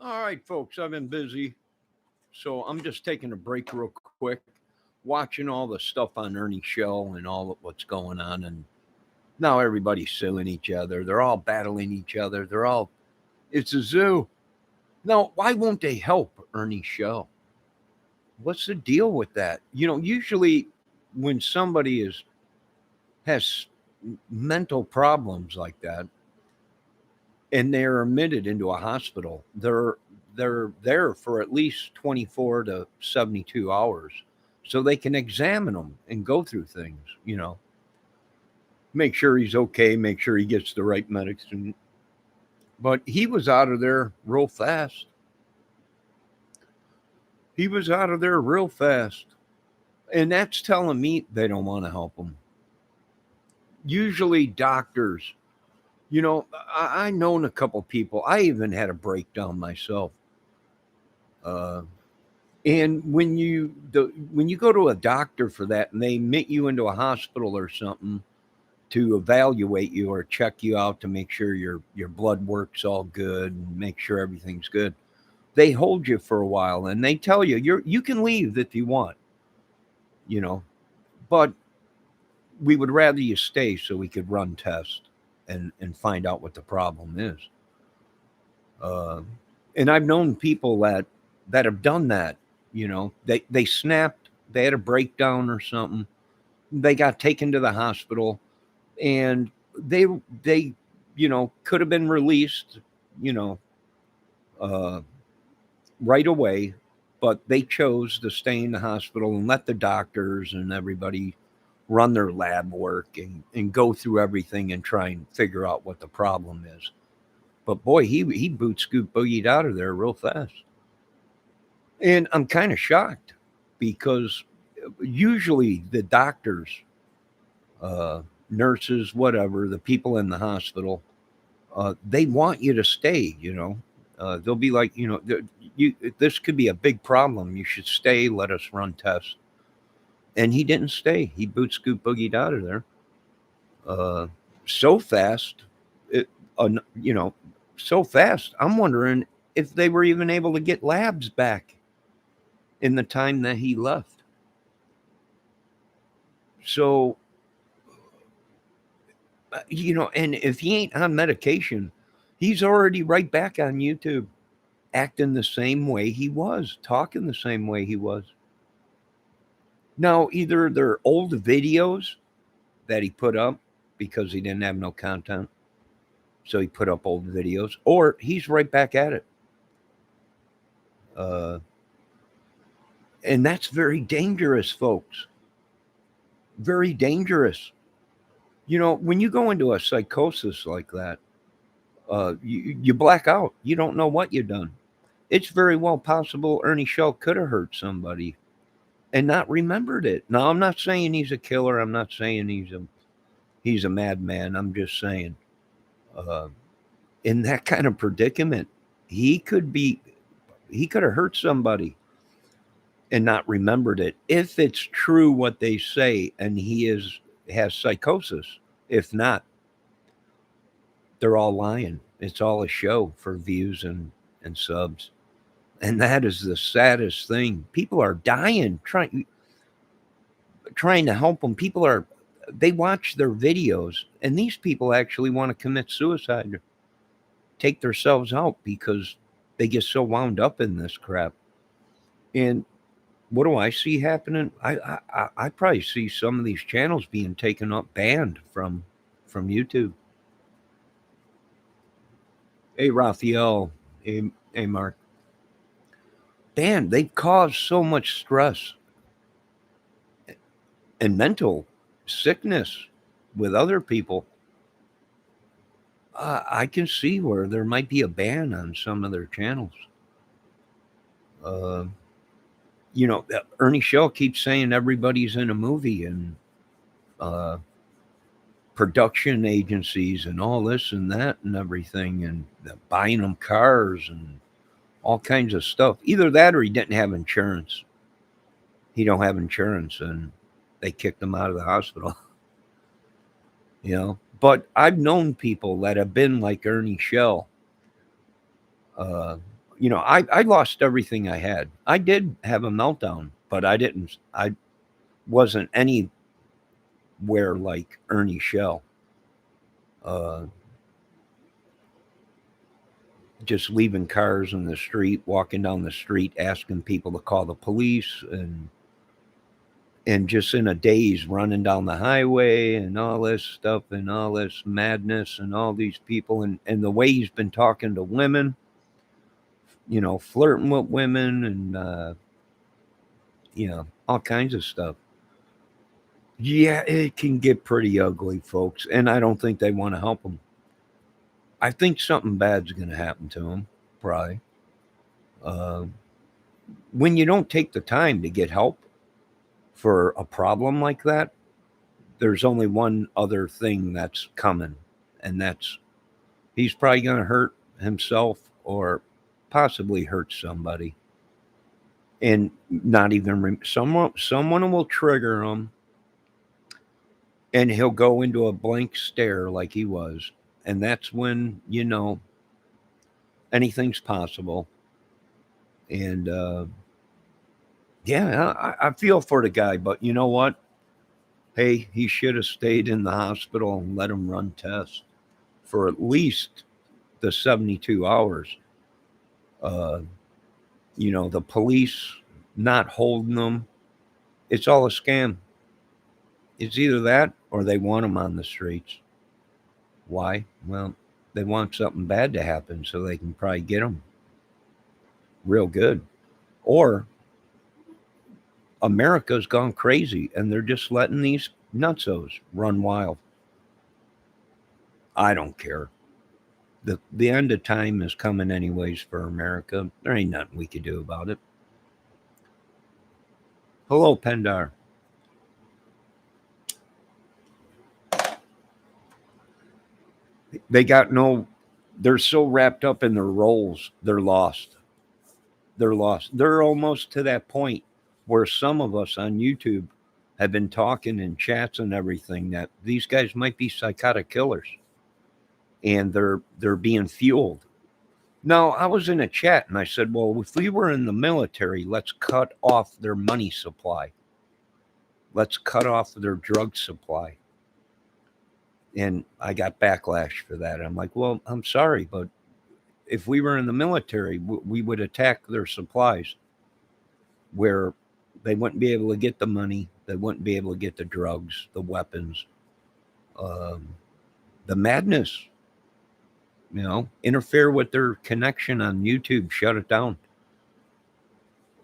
All right, folks, I've been busy, so I'm just taking a break real quick, watching all the stuff on Ernie's show and all of what's going on. And now everybody's suing each other. They're all battling each other. It's a zoo. Now, why won't they help Ernie's show? What's the deal with that? Usually when somebody has mental problems like that, and they're admitted into a hospital, they're there for at least 24 to 72 hours so they can examine them and go through things, make sure he's okay, make sure he gets the right medicine. But he was out of there real fast. He was out of there real fast. And that's telling me they don't want to help him. Usually doctors, I known a couple people. I even had a breakdown myself. Uh, and when you go to a doctor for that and they admit you into a hospital or something to evaluate you or check you out to make sure your blood work's all good and make sure everything's good, they hold you for a while and they tell you you can leave if you want, you know, but we would rather you stay so we could run tests and find out what the problem is. Uh, and I've known people that have done that. They snapped, they had a breakdown or something. They got taken to the hospital, and they could have been released, you know, uh, right away, but they chose to stay in the hospital and let the doctors and everybody run their lab work and go through everything and try and figure out what the problem is. But boy, he boot scoot boogied out of there real fast. And I'm kind of shocked because usually the doctors, uh, nurses, whatever, the people in the hospital, they want you to stay. They'll be like, this could be a big problem. You should stay. Let us run tests. And he didn't stay. He boot scoot boogied out of there uh, so fast. It, uh, you know, so fast. I'm wondering if they were even able to get labs back in the time that he left. So, and if he ain't on medication, he's already right back on YouTube, acting the same way he was, talking the same way he was. Now, either they're old videos that he put up because he didn't have no content, so he put up old videos, or he's right back at it. Uh, and that's very dangerous, folks. Very dangerous. When you go into a psychosis like that, you black out. You don't know what you've done. It's very well possible Ernie Shell could have hurt somebody and not remembered it. Now, I'm not saying he's a killer. I'm not saying he's a madman. I'm just saying, uh, in that kind of predicament, he could be he could have hurt somebody and not remembered it. If it's true what they say, and has psychosis. If not, they're all lying. It's all a show for views and subs. And that is the saddest thing. People are dying trying to help them. They watch their videos, and these people actually want to commit suicide or take themselves out because they get so wound up in this crap. And what do I see happening? I probably see some of these channels being taken up, banned from YouTube. Hey, Raphael. Hey, Mark. Man, they cause so much stress and mental sickness with other people. I can see where there might be a ban on some of their channels. Uh, Ernie Shell keeps saying everybody's in a movie, and uh, production agencies and all this and that and everything, and buying them cars and all kinds of stuff. Either that or he didn't have insurance. He don't have insurance, and they kicked him out of the hospital. But I've known people that have been like Ernie Shell. Uh, I lost everything I had. I did have a meltdown, but I wasn't anywhere like Ernie Shell. Uh, just leaving cars in the street, walking down the street, asking people to call the police, and just in a daze running down the highway and all this stuff and all this madness and all these people and the way he's been talking to women, flirting with women and all kinds of stuff. Yeah, it can get pretty ugly, folks, and I don't think they want to help him. I think something bad's going to happen to him, probably. Uh, when you don't take the time to get help for a problem like that, there's only one other thing that's coming, and that's he's probably going to hurt himself or possibly hurt somebody, and not even someone will trigger him, and he'll go into a blank stare like he was, and that's when anything's possible. And yeah, I feel for the guy, but you know what? Hey, he should have stayed in the hospital and let him run tests for at least the 72 hours. Uh, the police not holding them, it's all a scam. It's either that or they want him on the streets. Why? Well, they want something bad to happen so they can probably get him real good. Or America's gone crazy and they're just letting these nutsos run wild. I don't care. The end of time is coming anyways for America. There ain't nothing we can do about it. Hello, Pendar. They got no. They're so wrapped up in their roles. They're lost. They're lost. They're almost to that point where some of us on YouTube have been talking in chats and everything that these guys might be psychotic killers, and they're being fueled. Now, I was in a chat and I said, well, if we were in the military, let's cut off their money supply. Let's cut off their drug supply. And I got backlash for that. I'm like, well, I'm sorry, but if we were in the military, we would attack their supplies where they wouldn't be able to get the money, they wouldn't be able to get the drugs, the weapons, um, the madness. Interfere with their connection on YouTube, shut it down.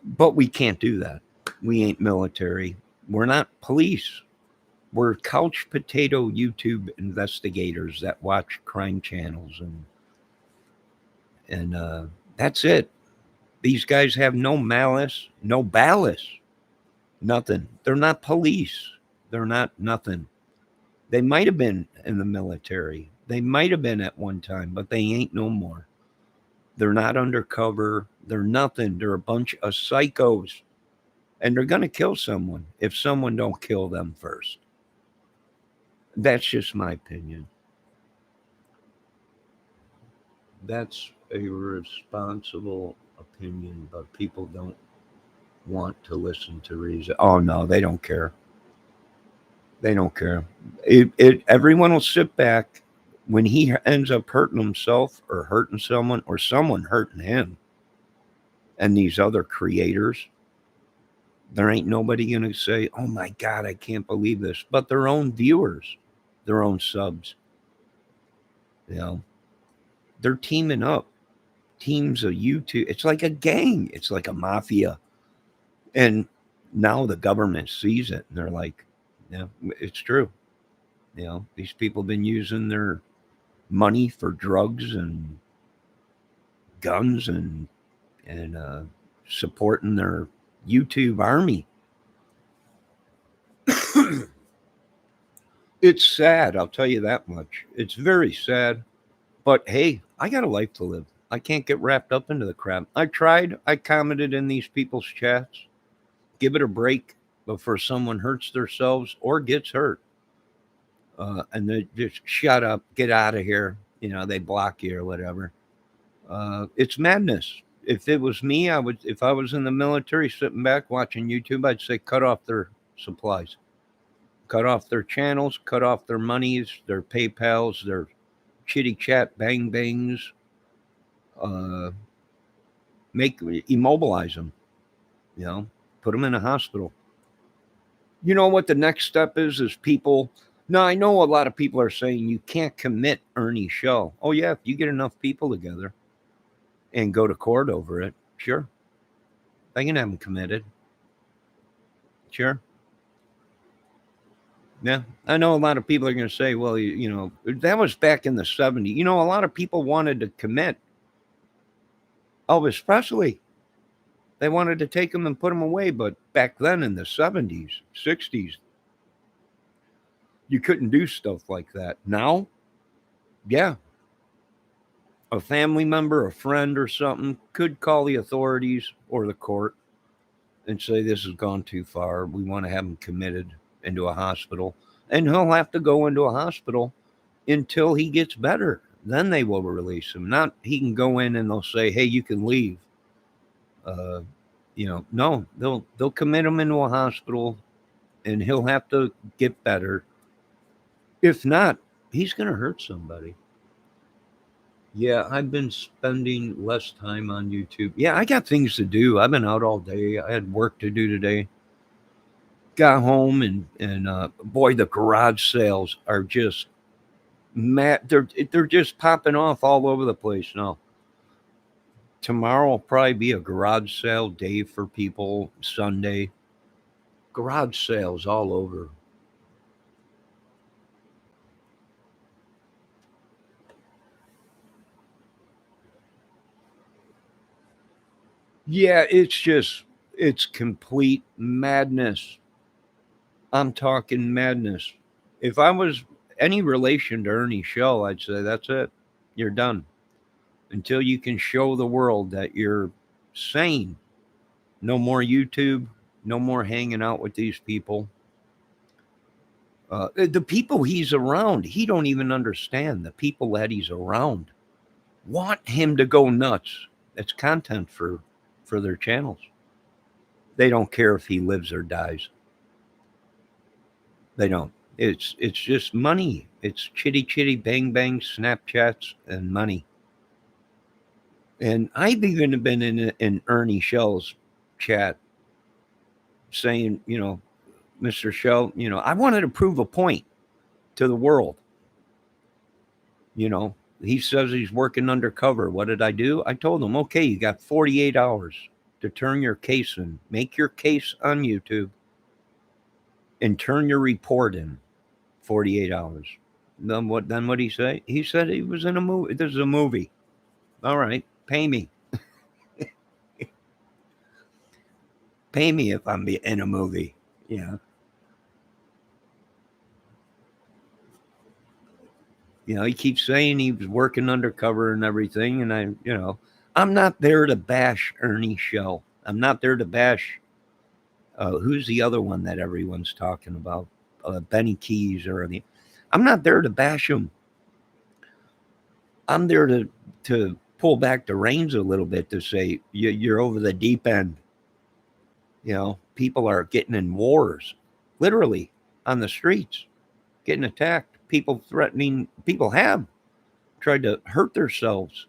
But we can't do that. We ain't military. We're not police. We're couch potato YouTube investigators that watch crime channels and that's it. These guys have no malice, no ballast, nothing. They're not police. They're not nothing. They might have been in the military. They might have been at one time, but they ain't no more. They're not undercover. They're nothing. They're a bunch of psychos. And they're going to kill someone if someone don't kill them first. That's just my opinion. That's a responsible opinion, but people don't want to listen to reason. Oh no, they don't care. They don't care. Everyone will sit back when he ends up hurting himself or hurting someone or someone hurting him. And these other creators, there ain't nobody going to say, "Oh my God, I can't believe this," but their own viewers, their own subs. They're teaming up. Teams of YouTube. It's like a gang. It's like a mafia. And now the government sees it and they're like, yeah, it's true. These people have been using their money for drugs and guns and supporting their YouTube army. It's sad, I'll tell you that much. It's very sad. But hey, I got a life to live. I can't get wrapped up into the crap. I tried. I commented in these people's chats. Give it a break before someone hurts themselves or gets hurt. And they just shut up, get out of here. They block you or whatever. It's madness. If it was me, I would. If I was in the military, sitting back watching YouTube, I'd say cut off their supplies, cut off their channels, cut off their monies, their PayPal's, their chitty chat, bang bangs. Uh, Make immobilize them. You know, put them in a hospital. You know what the next step is? Is people. Now I know a lot of people are saying you can't commit Ernie show. Oh yeah, if you get enough people together and go to court over it, sure, they can have them committed. Sure. Yeah, I know a lot of people are going to say, well, you know, that was back in the 70s. You know, a lot of people wanted to commit Elvis Presley. They wanted to take him and put him away. But back then in the 70s, 60s, you couldn't do stuff like that. Now, yeah, a family member, a friend, or something could call the authorities or the court and say, this has gone too far. We want to have him committed into a hospital. And he'll have to go into a hospital until he gets better. Then they will release him. Not he can go in and they'll say, "Hey, you can leave." Uh, you know, no, they'll commit him into a hospital, and he'll have to get better. If not, he's going to hurt somebody. Yeah, I've been spending less time on YouTube. Yeah, I got things to do. I've been out all day. I had work to do today. Got home and boy, the garage sales are just mad. They're just popping off all over the place now. Tomorrow will probably be a garage sale day for people. Sunday, garage sales all over. Yeah, it's complete madness. I'm talking madness. If I was any relation to Ernie Shell, I'd say that's it. You're done until you can show the world that you're sane. No more YouTube. No more hanging out with these people. The people he's around, he don't even understand. The people that he's around want him to go nuts. It's content for their channels. They don't care if he lives or dies. They don't. It's just money. It's chitty chitty bang bang Snapchats and money. And I've even been in Ernie Shell's chat saying, you know, Mr. Shell, you know, I wanted to prove a point to the world. You know, he says he's working undercover. What did I do? I told him, okay, you got 48 hours to turn your case in, make your case on YouTube, and turn your report in 48 hours. Then what he say? He said he was in a movie. This is a movie. All right, pay me. Pay me if I'm in a movie. Yeah. You know, he keeps saying he was working undercover and everything. And I'm not there to bash Ernie Shell. I'm not there to bash, who's the other one that everyone's talking about? Benny Keys or any. I'm not there to bash him. I'm there to pull back the reins a little bit to say you're over the deep end. You know, people are getting in wars, literally on the streets, getting attacked. People threatening. People have tried to hurt themselves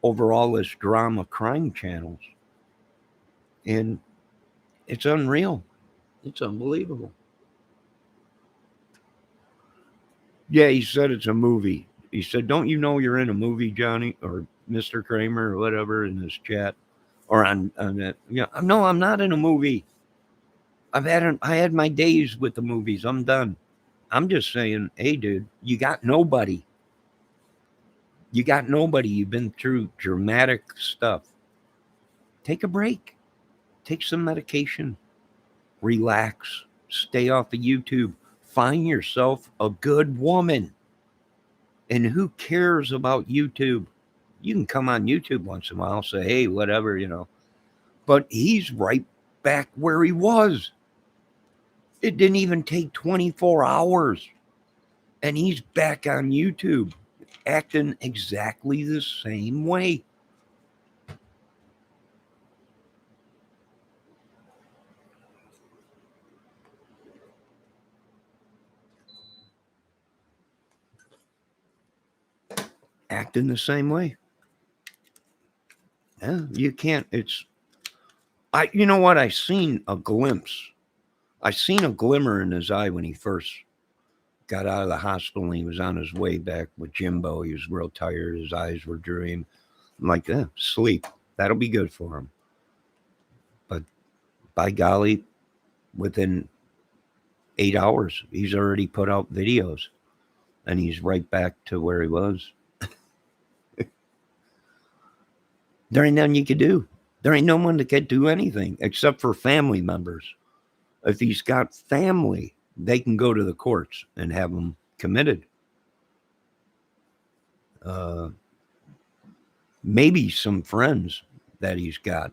over all this drama crime channels, and it's unreal. It's unbelievable. Yeah, he said it's a movie. He said, "Don't you know you're in a movie, Johnny or Mr. Kramer or whatever in this chat or on that?" Yeah, no, I'm not in a movie. I had my days with the movies. I'm done. I'm just saying, hey, dude, you got nobody. You got nobody. You've been through dramatic stuff. Take a break. Take some medication. Relax. Stay off of YouTube. Find yourself a good woman. And who cares about YouTube? You can come on YouTube once in a while, say, hey, whatever, you know. But he's right back where he was. It didn't even take 24 hours. And he's back on YouTube acting exactly the same way. acting the same way. Yeah, you can't. You know what? I seen a glimpse. I seen a glimmer in his eye when he first got out of the hospital and he was on his way back with Jimbo. He was real tired. His eyes were dreaming. I'm like, sleep. That'll be good for him. But by golly, within 8 hours, he's already put out videos and he's right back to where he was. There ain't nothing you could do. There ain't no one that can do anything except for family members. If he's got family, they can go to the courts and have him committed. Maybe some friends that he's got.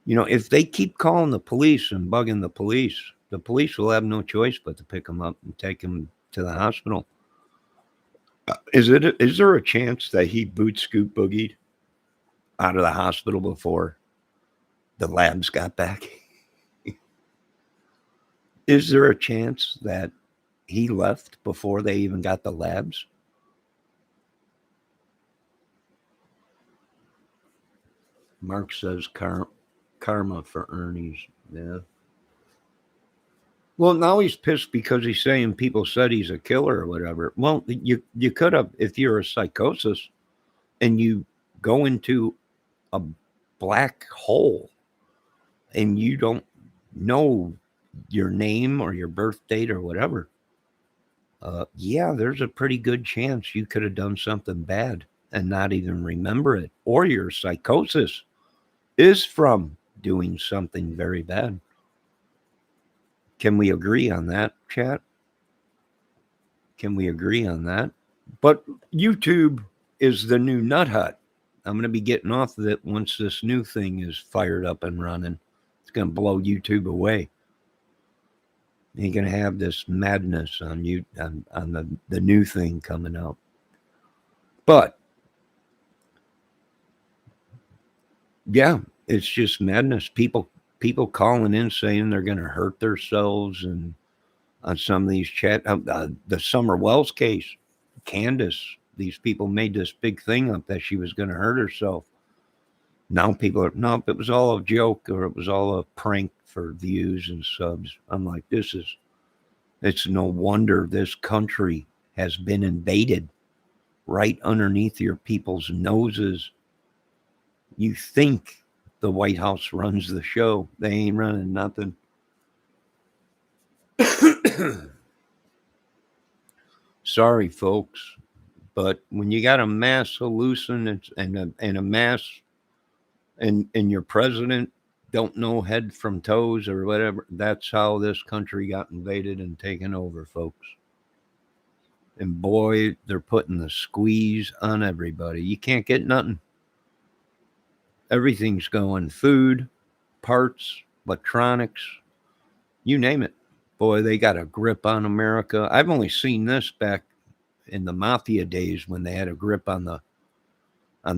If they keep calling the police and bugging the police will have no choice but to pick him up and take him to the hospital. Is there a chance that he boot scoop boogied out of the hospital before the labs got back? Is there a chance that he left before they even got the labs? Mark says karma for Ernie's. Yeah. Well, now he's pissed because he's saying people said he's a killer or whatever. Well, you could have, if you're a psychosis and you go into a black hole and you don't know your name or your birth date or whatever, there's a pretty good chance you could have done something bad and not even remember it. Or your psychosis is from doing something very bad. Can we agree on that, chat? Can we agree on that? But YouTube is the new nut hut. I'm going to be getting off of it once this new thing is fired up and running. It's going to blow YouTube away. You're going to have this madness on you on the new thing coming out. But yeah, it's just madness. People calling in saying they're going to hurt themselves, and on some of these chat, the Summer Wells case, Candace, these people made this big thing up that she was going to hurt herself. Now people are, no, it was all a joke or it was all a prank for views and subs. I'm like, it's no wonder this country has been invaded right underneath your people's noses. You think the White House runs the show. They ain't running nothing. Sorry, folks. But when you got a mass hallucinant and a mass and your president don't know head from toes or whatever, that's how this country got invaded and taken over, folks. And boy, they're putting the squeeze on everybody. You can't get nothing. Everything's going food, parts, electronics, you name it. Boy, they got a grip on America. I've only seen this back in the mafia days when they had a grip on the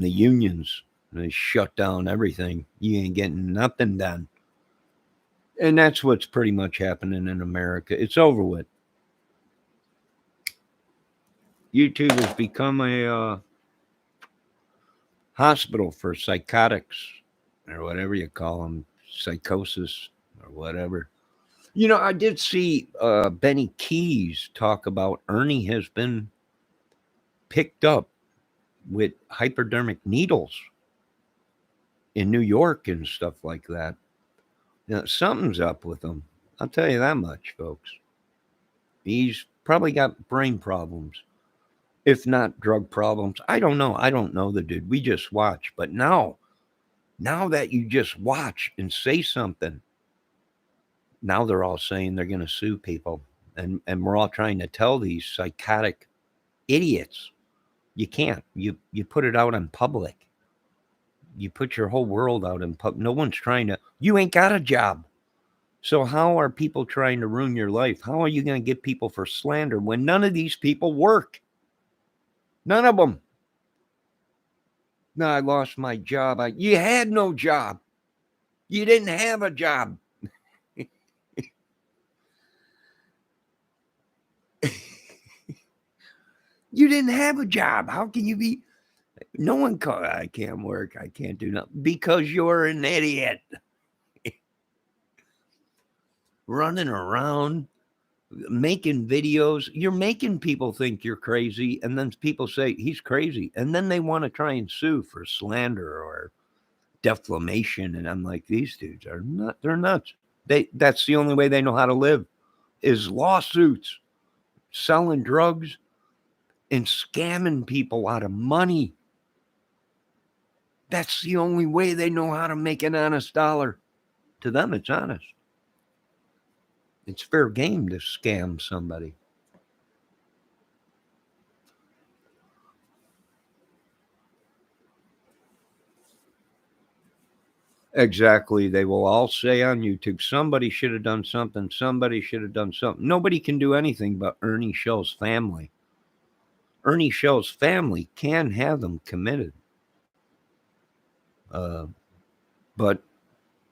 unions. They shut down everything. You ain't getting nothing done. And that's what's pretty much happening in America. It's over with. YouTube has become a hospital for psychotics or whatever you call them, psychosis or whatever. I did see Benny Keys talk about Ernie has been picked up with hypodermic needles in New York and stuff like that. Something's up with him. I'll tell you that much, folks. He's probably got brain problems, if not drug problems. I don't know. I don't know the dude. We just watch. But now that you just watch and say something, now they're all saying they're going to sue people. And we're all trying to tell these psychotic idiots, you can't. You put it out in public. You put your whole world out in public. No one's trying to. You ain't got a job. So how are people trying to ruin your life? How are you going to get people for slander when none of these people work? None of them. No, I lost my job. You had no job. You didn't have a job. You didn't have a job. How can you be? No one call. I can't work. I can't do nothing because you're an idiot. Running around, making videos. You're making people think you're crazy, and then people say he's crazy, and then they want to try and sue for slander or defamation. And I'm like, these dudes are not. They're nuts. That's the only way they know how to live is lawsuits, selling drugs, and scamming people out of money. That's the only way they know how to make an honest dollar. To them, it's honest. It's fair game to scam somebody. Exactly. They will all say on YouTube, somebody should have done something. Somebody should have done something. Nobody can do anything but Ernie Shell's family. Ernie Shell's family can have them committed. Uh, but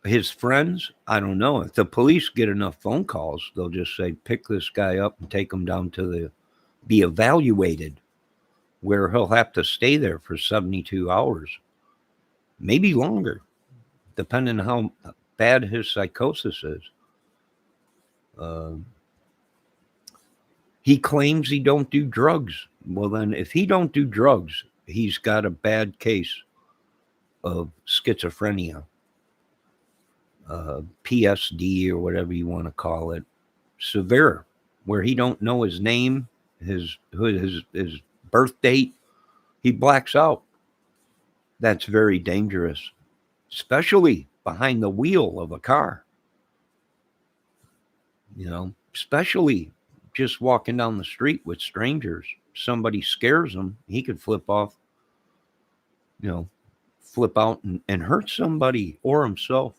his friends, I don't know. If the police get enough phone calls, they'll just say, pick this guy up and take him down to be evaluated, where he'll have to stay there for 72 hours, maybe longer, depending on how bad his psychosis is. Uh, he claims he don't do drugs. Well, then, if he don't do drugs, he's got a bad case of schizophrenia, PSD or whatever you want to call it, severe, where he don't know his name, his birth date. He blacks out. That's very dangerous, especially behind the wheel of a car. Especially just walking down the street with strangers. Somebody scares him, he could flip off, flip out and hurt somebody or himself.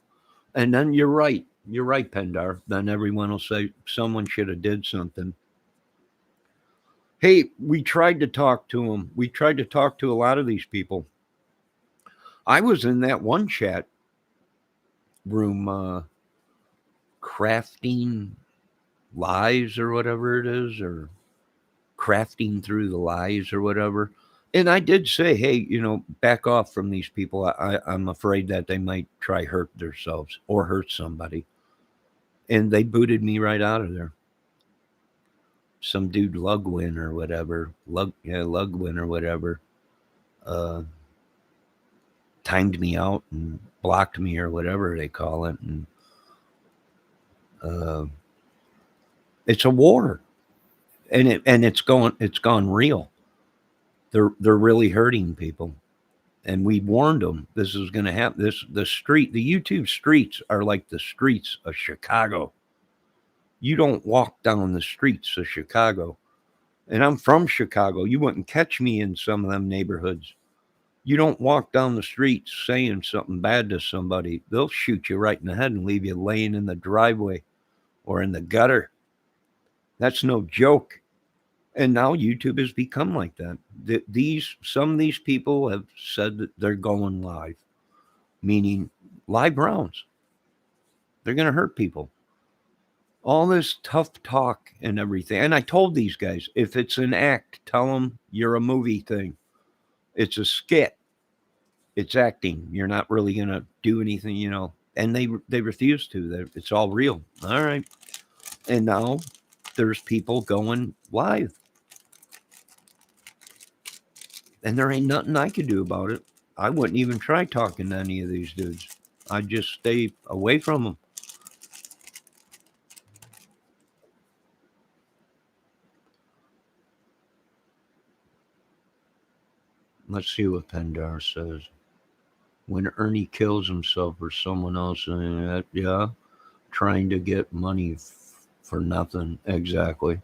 And then you're right, Pendar. Then everyone will say someone should have did something. Hey, we tried to talk to him. We tried to talk to a lot of these people. I was in that one chat room, crafting lies or whatever it is, or crafting through the lies or whatever. And I did say, hey, back off from these people. I'm afraid that they might try hurt themselves or hurt somebody. And they booted me right out of there. Some dude Lugwin or whatever, Lugwin or whatever, timed me out and blocked me or whatever they call it. And it's a war, and it's gone real. They're really hurting people, and we warned them this is going to happen. The YouTube streets are like the streets of Chicago. You don't walk down the streets of Chicago, and I'm from Chicago. You wouldn't catch me in some of them neighborhoods. You don't walk down the street saying something bad to somebody. They'll shoot you right in the head and leave you laying in the driveway or in the gutter. That's no joke. And now YouTube has become like that. Some of these people have said that they're going live, meaning live rounds. They're going to hurt people. All this tough talk and everything. And I told these guys, if it's an act, tell them you're a movie thing. It's a skit. It's acting. You're not really going to do anything, And they refuse to. It's all real. All right. And now there's people going live. And there ain't nothing I could do about it. I wouldn't even try talking to any of these dudes. I'd just stay away from them. Let's see what Pendar says. When Ernie kills himself or someone else, yeah, trying to get money for nothing. Exactly.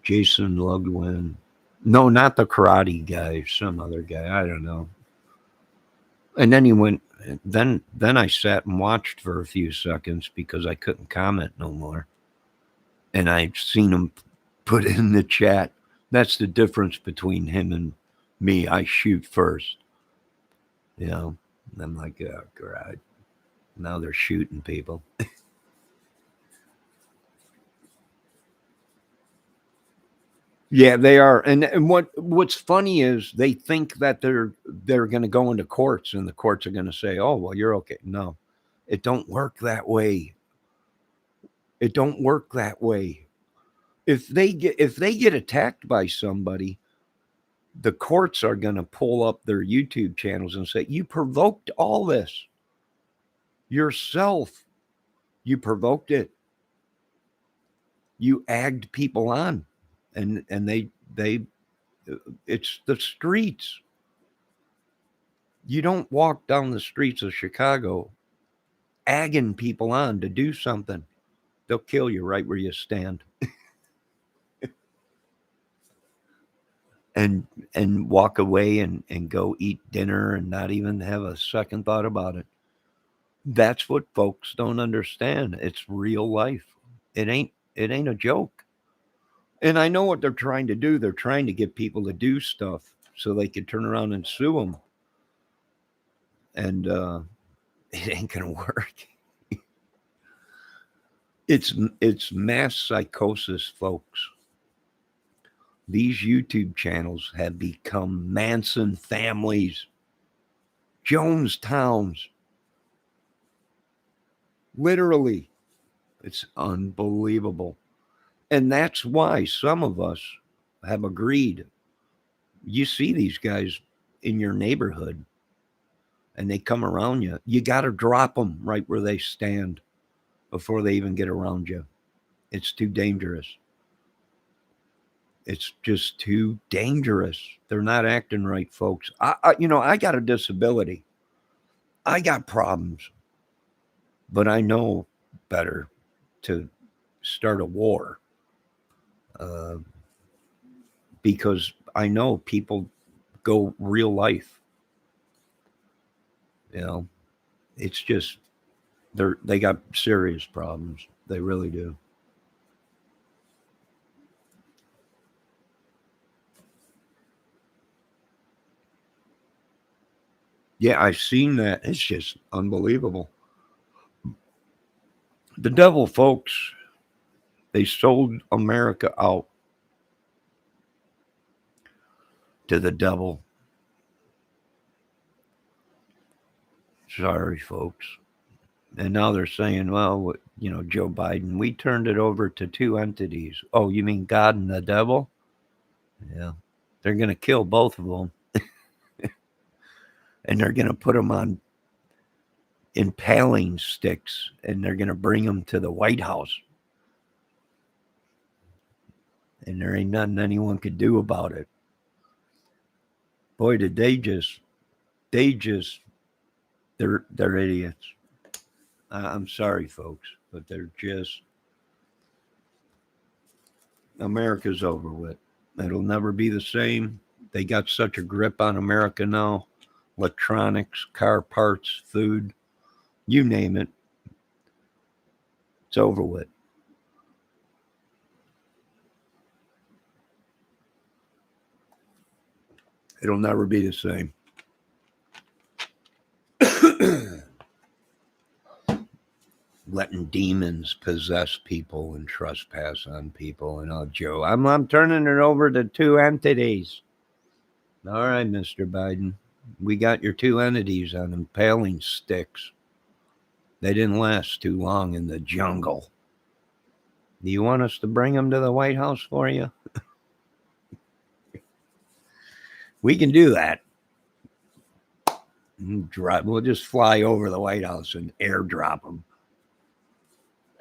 Jason Lugwin. No, not the karate guy. Some other guy. I don't know. And then he went. Then I sat and watched for a few seconds because I couldn't comment no more. And I've seen him put in the chat. That's the difference between him and me. I shoot first. And I'm like, oh, God. Now they're shooting people. Yeah, they are. And what's funny is they think that they're going to go into courts and the courts are going to say, "Oh, well, you're okay." No. It don't work that way. It don't work that way. If they get attacked by somebody, the courts are going to pull up their YouTube channels and say, "You provoked all this yourself. You provoked it. You egged people on." And they it's the streets. You don't walk down the streets of Chicago egging people on to do something. They'll kill you right where you stand. and and walk away and go eat dinner and not even have a second thought about it. That's what folks don't understand. It's real life. It ain't a joke. And I know what they're trying to do. They're trying to get people to do stuff so they can turn around and sue them. And it ain't gonna work. It's mass psychosis, folks. These YouTube channels have become Manson families, Jones towns. Literally, it's unbelievable. And that's why some of us have agreed. You see these guys in your neighborhood and they come around you. You got to drop them right where they stand before they even get around you. It's too dangerous. It's just too dangerous. They're not acting right, folks. I got a disability. I got problems, but I know better to start a war uh, because I know people go real life. You know, it's just they got serious problems. They really do. Yeah, I've seen that. It's just unbelievable. The devil, folks, they sold America out to the devil. Sorry, folks. And now they're saying, well, Joe Biden, we turned it over to two entities. Oh, you mean God and the devil? Yeah. They're going to kill both of them and they're going to put them on impaling sticks and they're going to bring them to the White House. And there ain't nothing anyone could do about it. Boy, did they just, they're idiots. I'm sorry, folks, but they're just, America's over with. It'll never be the same. They got such a grip on America now. Electronics, car parts, food, you name it. It's over with. It'll never be the same. Letting demons possess people and trespass on people. And Joe, I'm turning it over to two entities. All right, Mr. Biden, we got your two entities on impaling sticks. They didn't last too long in the jungle. Do you want us to bring them to the White House for you? We can do that. We'll just fly over the White House and airdrop them.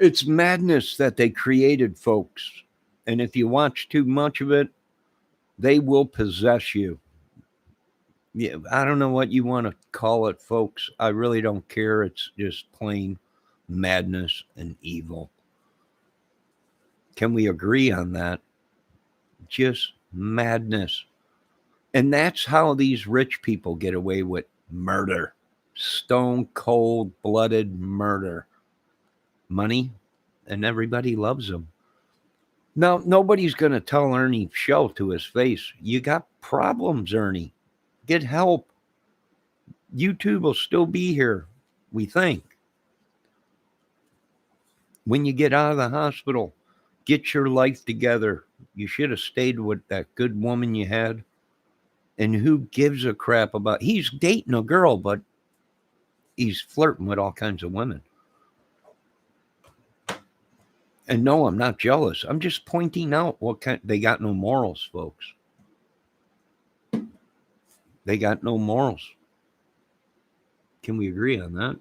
It's madness that they created, folks. And if you watch too much of it, they will possess you. Yeah, I don't know what you want to call it, folks. I really don't care. It's just plain madness and evil. Can we agree on that? Just madness. And that's how these rich people get away with murder. Stone cold blooded murder. Money, and everybody loves them. Now, nobody's going to tell Ernie Shell to his face, you got problems, Ernie. Get help. YouTube will still be here, we think. When you get out of the hospital, get your life together. You should have stayed with that good woman you had. And who gives a crap about? He's dating a girl, but he's flirting with all kinds of women. And no, I'm not jealous. I'm just pointing out what kind. They got no morals, folks. They got no morals. Can we agree on that?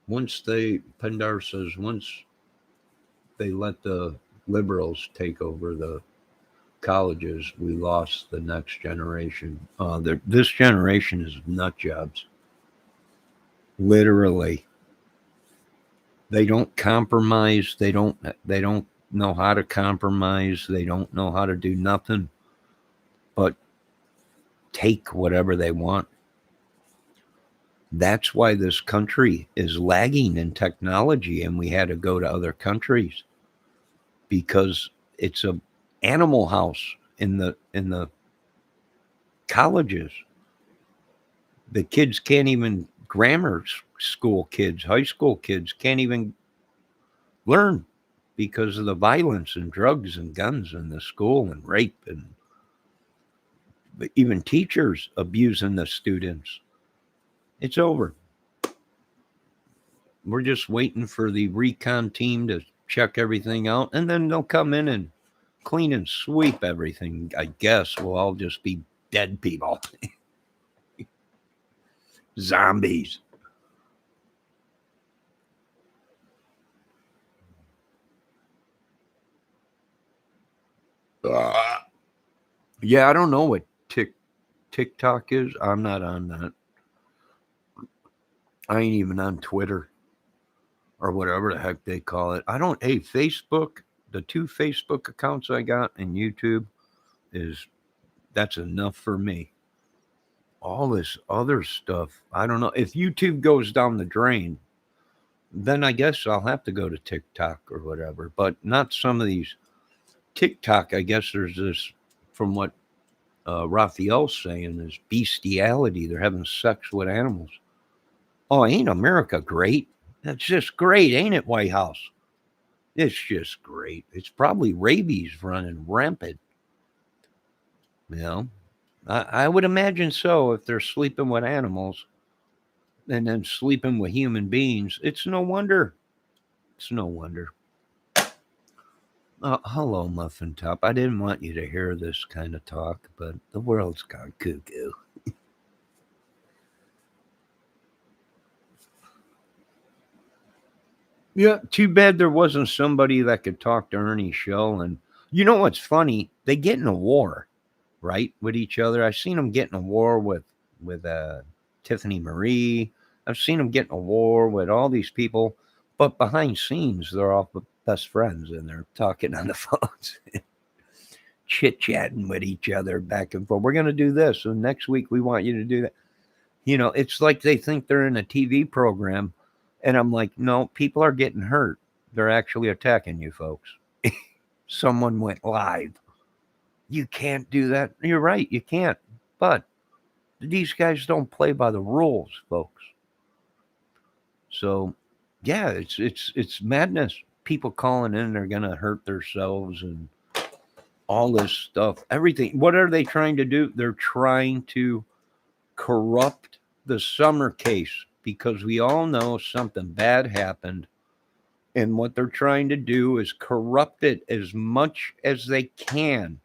Pendar says, once they let the liberals take over the colleges, we lost the next generation. This generation is nut jobs. Literally, they don't compromise. They don't know how to compromise. They don't know how to do nothing but take whatever they want. That's why this country is lagging in technology, and we had to go to other countries because it's a animal house in the colleges. The kids can't even grammar school kids, high school kids can't even learn because of the violence and drugs and guns in the school and rape and even teachers abusing the students. It's over. We're just waiting for the recon team to check everything out, and then they'll come in and clean and sweep everything. I guess we'll all just be dead people. Zombies. Yeah, I don't know what TikTok is. I'm not on that. I ain't even on Twitter or whatever the heck they call it. I don't. Hey, Facebook. The 2 Facebook accounts I got and YouTube that's enough for me. All this other stuff, I don't know. If YouTube goes down the drain, then I guess I'll have to go to TikTok or whatever. But not some of these TikTok. I guess there's this, from what Raphael's saying, is bestiality. They're having sex with animals. Oh, ain't America great? That's just great, ain't it, White House? It's just great. It's probably rabies running rampant. You know, I would imagine so if they're sleeping with animals and then sleeping with human beings. It's no wonder. It's no wonder. Hello, Muffin Top. I didn't want you to hear this kind of talk, but the world's gone cuckoo. Yeah, too bad there wasn't somebody that could talk to Ernie Show. And you know what's funny? They get in a war, right, with each other. I've seen them get in a war with Tiffany Marie. I've seen them get in a war with all these people, but behind scenes, they're all best friends and they're talking on the phones, chit chatting with each other back and forth. We're going to do this, and next week we want you to do that. It's like they think they're in a TV program, and I'm like, no, people are getting hurt. They're actually attacking you, folks. Someone went live. You can't do that. You're right, you can't. But these guys don't play by the rules, folks. So, yeah, it's madness. People calling in, they're gonna hurt themselves and all this stuff. Everything. What are they trying to do? They're trying to corrupt the Summer case because we all know something bad happened. And what they're trying to do is corrupt it as much as they can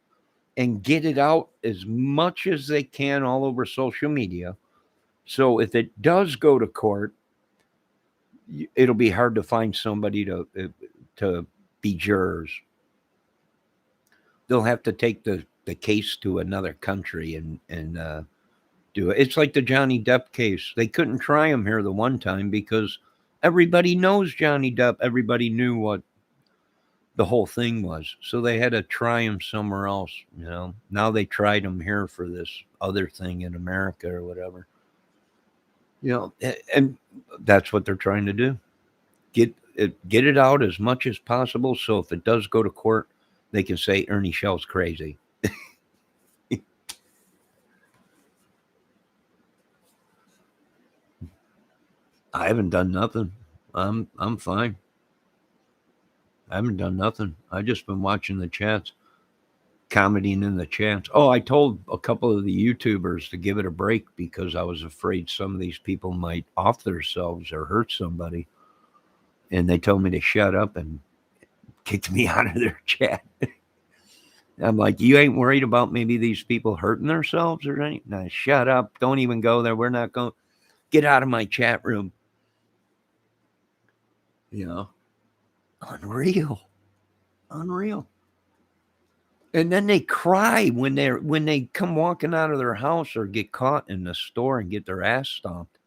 and get it out as much as they can all over social media. So if it does go to court, it'll be hard to find somebody to be jurors. They'll have to take the case to another country and do it. It's like the Johnny Depp case. They couldn't try him here the one time because everybody knows Johnny Depp. Everybody knew what the whole thing was. So they had to try him somewhere else. Now they tried him here for this other thing in America or whatever. And that's what they're trying to do. Get it out as much as possible. So if it does go to court, they can say Ernie Shell's crazy. I haven't done nothing. I'm fine. I haven't done nothing. I just been watching the chats, commenting in the chats. Oh, I told a couple of the YouTubers to give it a break because I was afraid some of these people might off themselves or hurt somebody, and they told me to shut up and kicked me out of their chat. I'm like, you ain't worried about maybe these people hurting themselves or anything? Nah, shut up. Don't even go there. We're not going. Get out of my chat room. You know, unreal, unreal. And then they cry when they come walking out of their house or get caught in the store and get their ass stomped.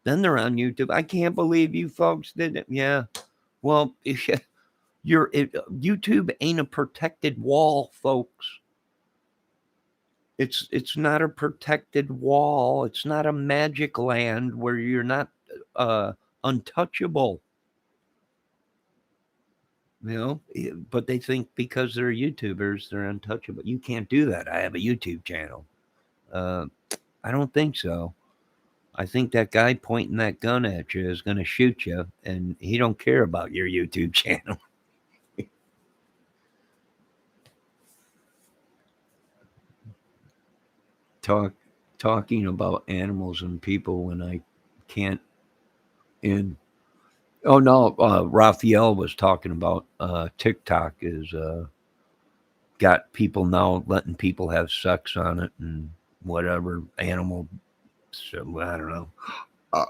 Then they're on YouTube. I can't believe you folks did it. Yeah. Well, YouTube ain't a protected wall, folks. It's not a protected wall. It's not a magic land where you're not untouchable. But they think because they're YouTubers, they're untouchable. You can't do that. I have a YouTube channel. I don't think so. I think that guy pointing that gun at you is going to shoot you, and he don't care about your YouTube channel. Talking about animals and people when I can't. In oh no, Raphael was talking about TikTok is got people now letting people have sex on it and whatever animal. So I don't know. Uh,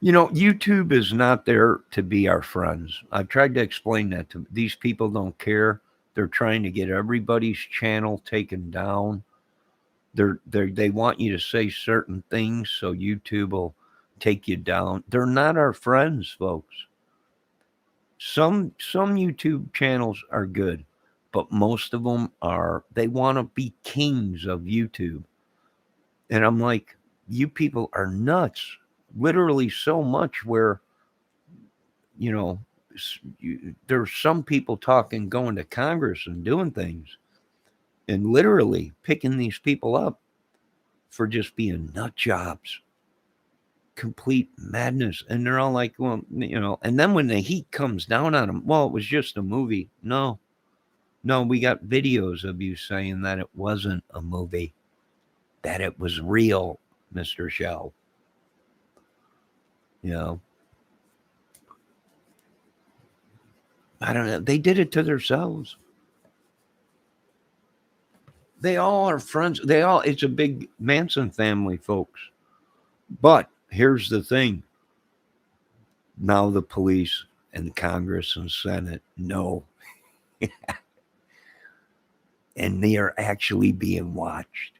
YouTube is not there to be our friends. I've tried to explain that to these people. Don't care. They're trying to get everybody's channel taken down. They want you to say certain things so YouTube will take you down. They're not our friends, folks. Some YouTube channels are good, but most of them are they want to be kings of YouTube. And I'm like, you people are nuts. Literally so much where, you know, there's some people talking, going to Congress and doing things and literally picking these people up for just being nut jobs. Complete madness. And they're all like, well, and then when the heat comes down on them, well, it was just a movie. No, we got videos of you saying that it wasn't a movie, that it was real, Mr. Shell. You know, I don't know. They did it to themselves. They all are friends. It's a big Manson family, folks. But here's the thing. Now the police and Congress and Senate know. And they are actually being watched.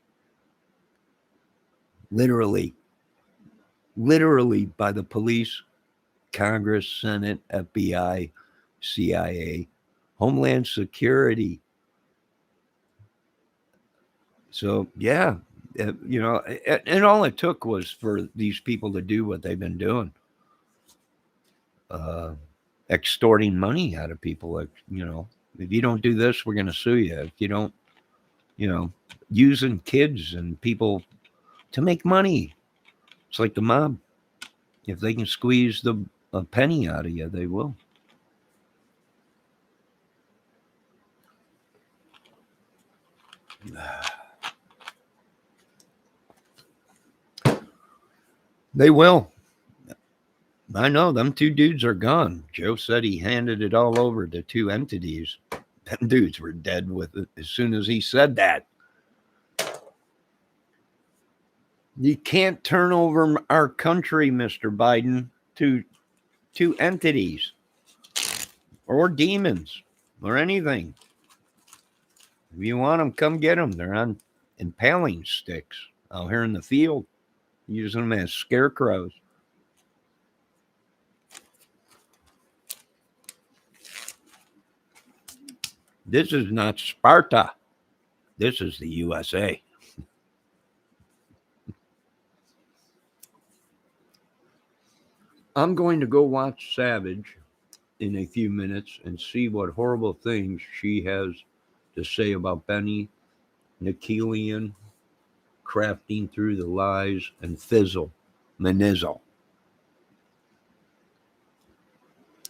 Literally by the police, Congress, Senate, FBI, CIA, Homeland Security. So, yeah, and all it took was for these people to do what they've been doing, extorting money out of people. Like, if you don't do this, we're going to sue you. If you don't, using kids and people to make money. It's like the mob. If they can squeeze a penny out of you, they will. They will. I know them two dudes are gone. Joe said he handed it all over to two entities. Them dudes were dead with it as soon as he said that. You can't turn over our country, Mr. Biden, to two entities or demons or anything. If you want them, come get them. They're on impaling sticks out here in the field, using them as scarecrows. This is not Sparta. This is the USA. I'm going to go watch Savage in a few minutes and see what horrible things she has to say about Benny, Nikelian, crafting through the lies, and Fizzle, Manizzle.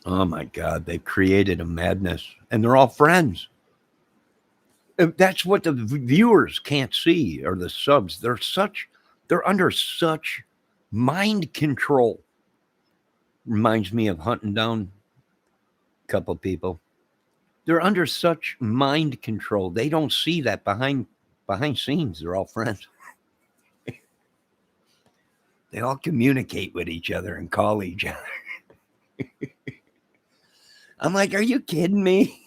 Oh my God, they've created a madness, and they're all friends. That's what the viewers can't see, or the subs. They're under such mind control. Reminds me of hunting down a couple people. They're under such mind control. They don't see that behind scenes. They're all friends. They all communicate with each other and call each other. I'm like, are you kidding me?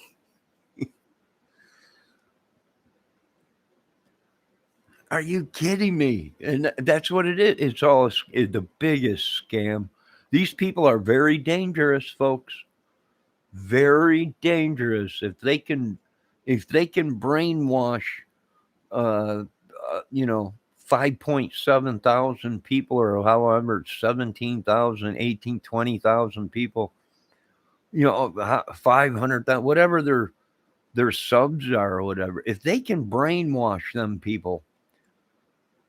Are you kidding me? And that's what it is. It's the biggest scam. These people are very dangerous, folks. Very dangerous. If they can brainwash, uh, 5.7 thousand people, or however, 17,000, 18, 20,000 people, 500,000, whatever their subs are or whatever. If they can brainwash them people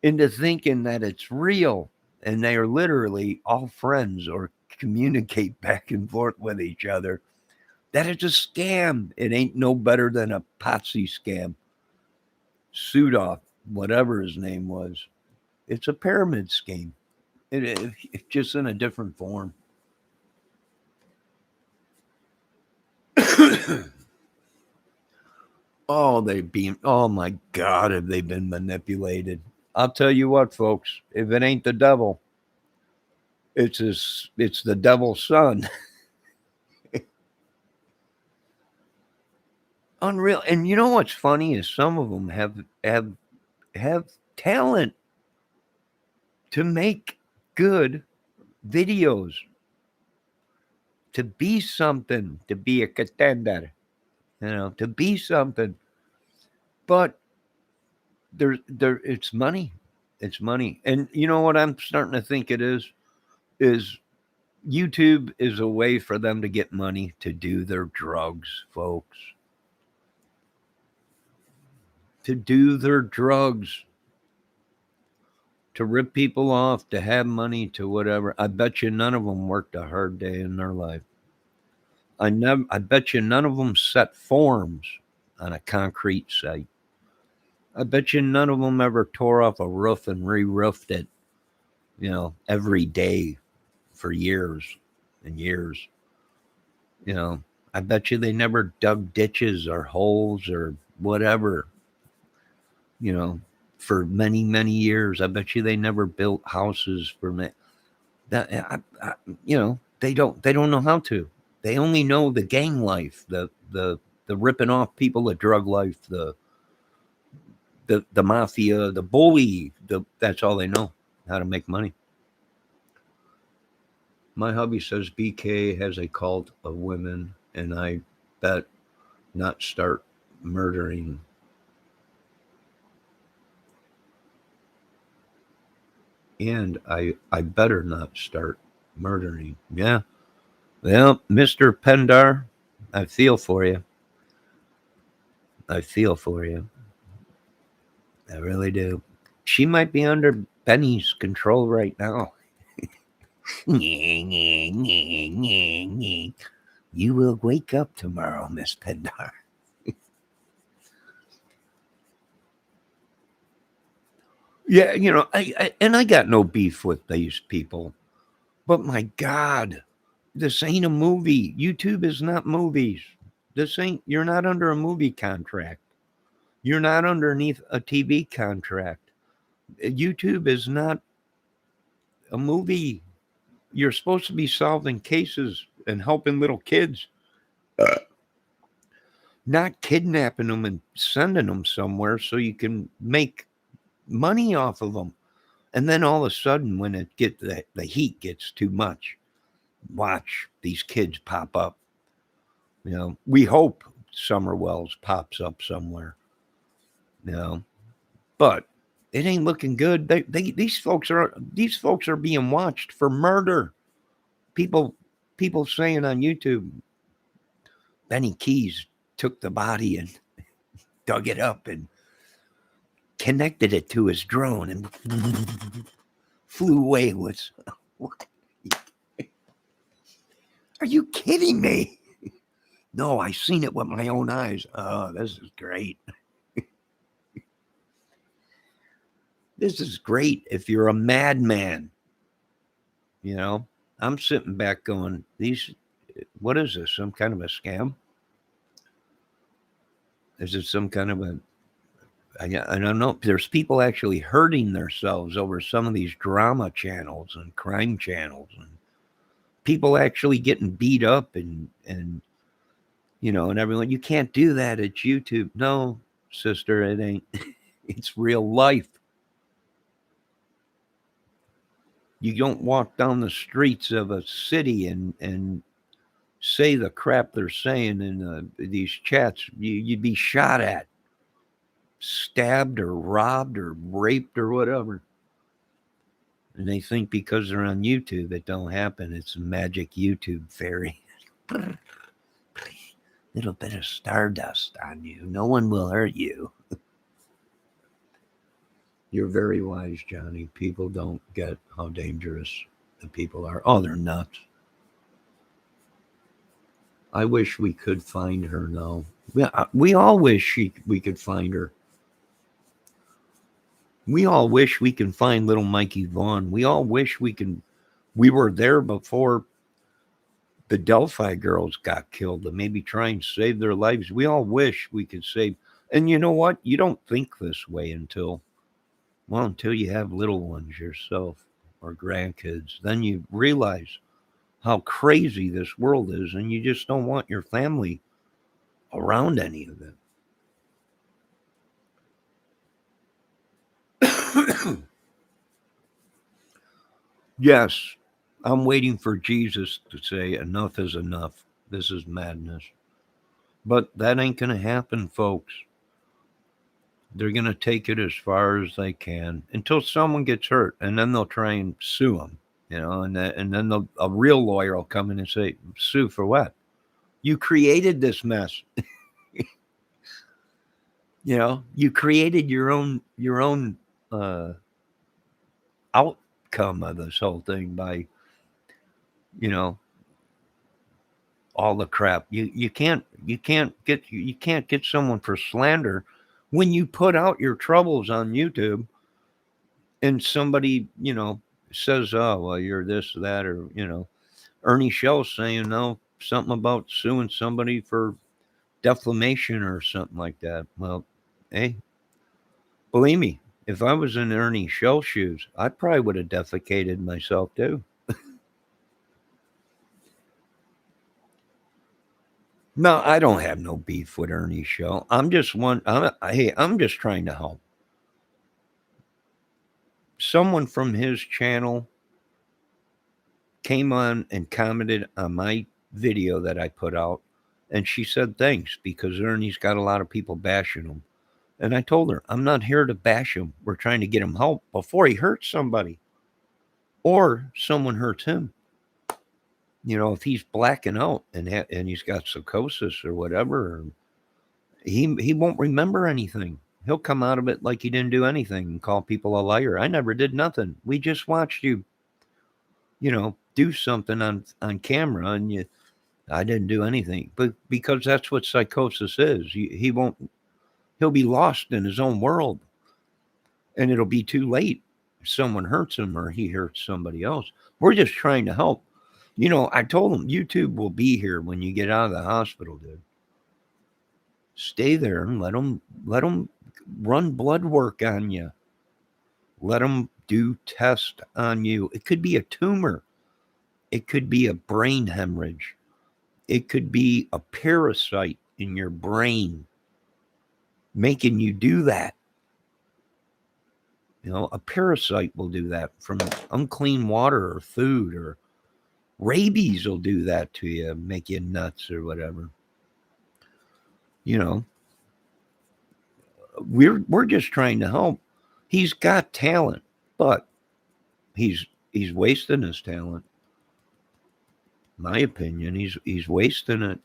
into thinking that it's real, and they are literally all friends or communicate back and forth with each other, that is a scam. It ain't no better than a Patsy scam. Sudoff, whatever his name was. It's a pyramid scheme. It's just in a different form. Oh my God, have they been manipulated? I'll tell you what, folks, if it ain't the devil, it's the devil's son. Unreal. And you know what's funny is some of them have talent to make good videos, to be something, to be a contender, to be something. But it's money. It's money. And you know what I'm starting to think it is YouTube is a way for them to get money to do their drugs, folks. To do their drugs, to rip people off, to have money, to whatever. I bet you none of them worked a hard day in their life. I bet you none of them set forms on a concrete site. I bet you none of them ever tore off a roof and re-roofed it, every day for years and years. You know, I bet you they never dug ditches or holes or whatever, you know, for many, many years. I bet you they never built houses for me. That they don't know how to. They only know the gang life, the ripping off people, the drug life, the mafia, the bully. That's all they know, how to make money. My hubby says BK has a cult of women, and I bet not start murdering. And I better not start murdering. Yeah. Well, Mr. Pendar, I feel for you. I feel for you. I really do. She might be under Benny's control right now. You will wake up tomorrow, Miss Pendar. Yeah, I got no beef with these people, but my God, this ain't a movie. YouTube is not movies. You're not under a movie contract. You're not underneath a TV contract. YouTube is not a movie. You're supposed to be solving cases and helping little kids, not kidnapping them and sending them somewhere so you can make money off of them. And then all of a sudden, when the heat gets too much, watch these kids pop up. We hope Summer Wells pops up somewhere. You know, but it ain't looking good. These folks are being watched for murder. People people saying on YouTube, Benny Keys took the body and dug it up and connected it to his drone and flew away with. Are you kidding me? No, I seen it with my own eyes. Oh, this is great. This is great if you're a madman. You know, I'm sitting back going, what is this? Some kind of a scam? Is it some kind of I don't know. There's people actually hurting themselves over some of these drama channels and crime channels, and people actually getting beat up and and everyone. You can't do that at YouTube. No, sister, it ain't. It's real life. You don't walk down the streets of a city and say the crap they're saying in these chats. You'd be shot at, stabbed or robbed or raped or whatever. And they think because they're on YouTube, it don't happen. It's a magic YouTube fairy. Little bit of stardust on you. No one will hurt you. You're very wise, Johnny. People don't get how dangerous the people are. Oh, they're nuts. I wish we could find her now. We all wish we could find her. We all wish we can find little Mikey Vaughn. We all wish we were there before the Delphi girls got killed to maybe try and save their lives. We all wish we could save. And you know what? You don't think this way until you have little ones yourself or grandkids. Then you realize how crazy this world is, and you just don't want your family around any of it. Yes, I'm waiting for Jesus to say enough is enough. This is madness. But that ain't going to happen, folks. They're going to take it as far as they can until someone gets hurt, and then they'll try and sue them, and then a real lawyer will come in and say, sue for what? You created this mess. You created your own outcome of this whole thing by, all the crap. You can't get someone for slander when you put out your troubles on YouTube and somebody, says, oh, well, you're this, that, or, Ernie Shell's saying, no, something about suing somebody for defamation or something like that. Well, hey, believe me, if I was in Ernie Shell shoes, I probably would have defecated myself too. No, I don't have no beef with Ernie Shell. I'm just trying to help. Someone from his channel came on and commented on my video that I put out, and she said thanks because Ernie's got a lot of people bashing him. And I told her, I'm not here to bash him. We're trying to get him help before he hurts somebody or someone hurts him. If he's blacking out and he's got psychosis or whatever, he won't remember anything. He'll come out of it like he didn't do anything and call people a liar. I never did nothing. We just watched you, do something on camera, and I didn't do anything. But because that's what psychosis is. He'll be lost in his own world, and it'll be too late if someone hurts him or he hurts somebody else. We're just trying to help. I told him YouTube will be here when you get out of the hospital, dude. Stay there and let them run blood work on you. Let them do tests on you. It could be a tumor. It could be a brain hemorrhage. It could be a parasite in your brain making you do that. A parasite will do that from unclean water or food, or rabies will do that to you, make you nuts or whatever. We're just trying to help. He's got talent, but he's wasting his talent. My opinion, he's wasting it.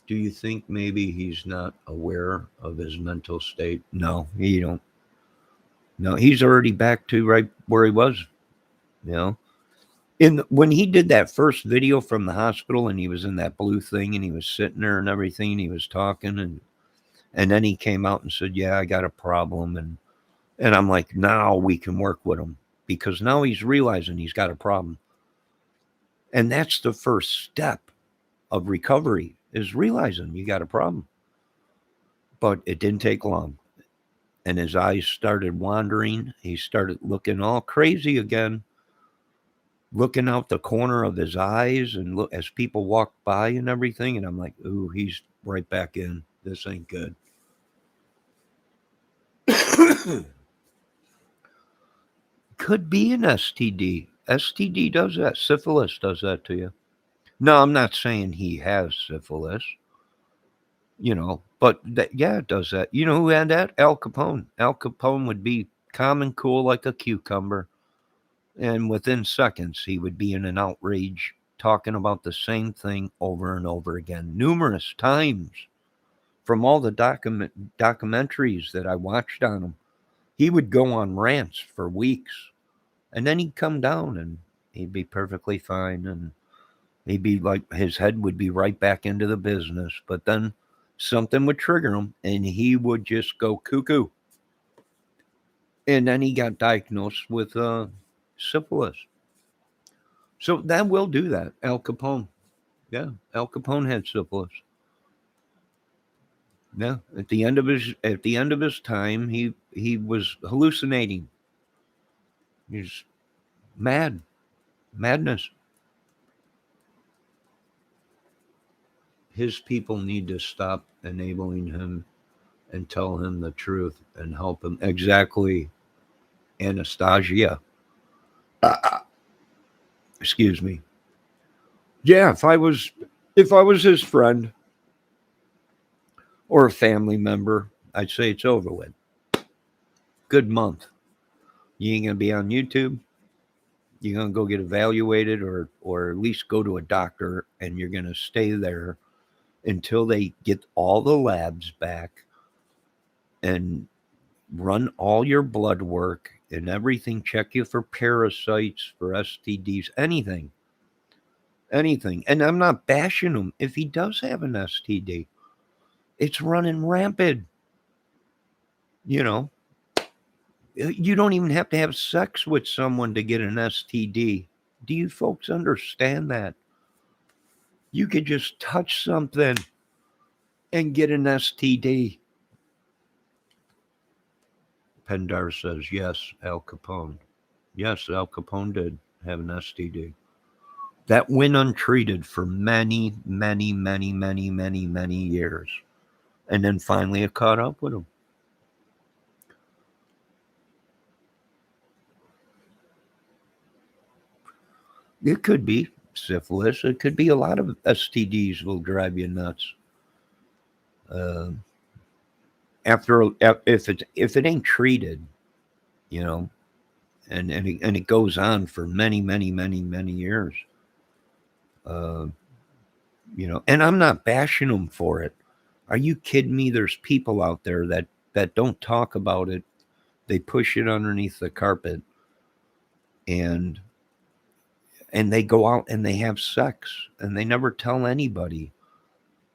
Do you think maybe he's not aware of his mental state? No, he don't. No, he's already back to right where he was. When he did that first video from the hospital and he was in that blue thing and he was sitting there and everything and he was talking and then he came out and said, "Yeah, I got a problem." And I'm like, "Now we can work with him because now he's realizing he's got a problem." And that's the first step of recovery is realizing you got a problem. But it didn't take long. And his eyes started wandering. He started looking all crazy again, looking out the corner of his eyes and look as people walked by and everything. And I'm like, "Ooh, he's right back in. This ain't good." Could be an STD. STD does that. Syphilis does that to you. No, I'm not saying he has syphilis, but yeah, it does that. You know who had that? Al Capone. Al Capone would be calm and cool like a cucumber. And within seconds, he would be in an outrage talking about the same thing over and over again, numerous times from all the documentaries that I watched on him. He would go on rants for weeks and then he'd come down and he'd be perfectly fine. And he'd be like, his head would be right back into the business. But then something would trigger him and he would just go cuckoo. And then he got diagnosed with syphilis. So that will do that. Al Capone. Yeah. Al Capone had syphilis. Yeah. At the end of his time, he was hallucinating. He's mad. Madness. His people need to stop enabling him and tell him the truth and help him. Exactly, Anastasia. Uh, excuse me. Yeah, if I was his friend or a family member, I'd say it's over with. Good month. You ain't gonna be on YouTube. You're gonna go get evaluated or at least go to a doctor and you're gonna stay there until they get all the labs back and run all your blood work and everything, check you for parasites, for STDs, anything. And I'm not bashing him if he does have an STD. It's running rampant. You know, you don't even have to have sex with someone to get an STD. Do you folks understand that? You could just touch something and get an STD. Pendar says, yes, Al Capone. Yes, Al Capone did have an STD. That went untreated for many, many, many, many, many, many years. And then finally it caught up with him. It could be syphilis. It could be a lot of STDs will drive you nuts. Uh, if it ain't treated, you know, and it goes on for many, many, many, many years. Uh, and I'm not bashing them for it. Are you kidding me? There's people out there that don't talk about it. They push it underneath the carpet, and they go out and they have sex, and they never tell anybody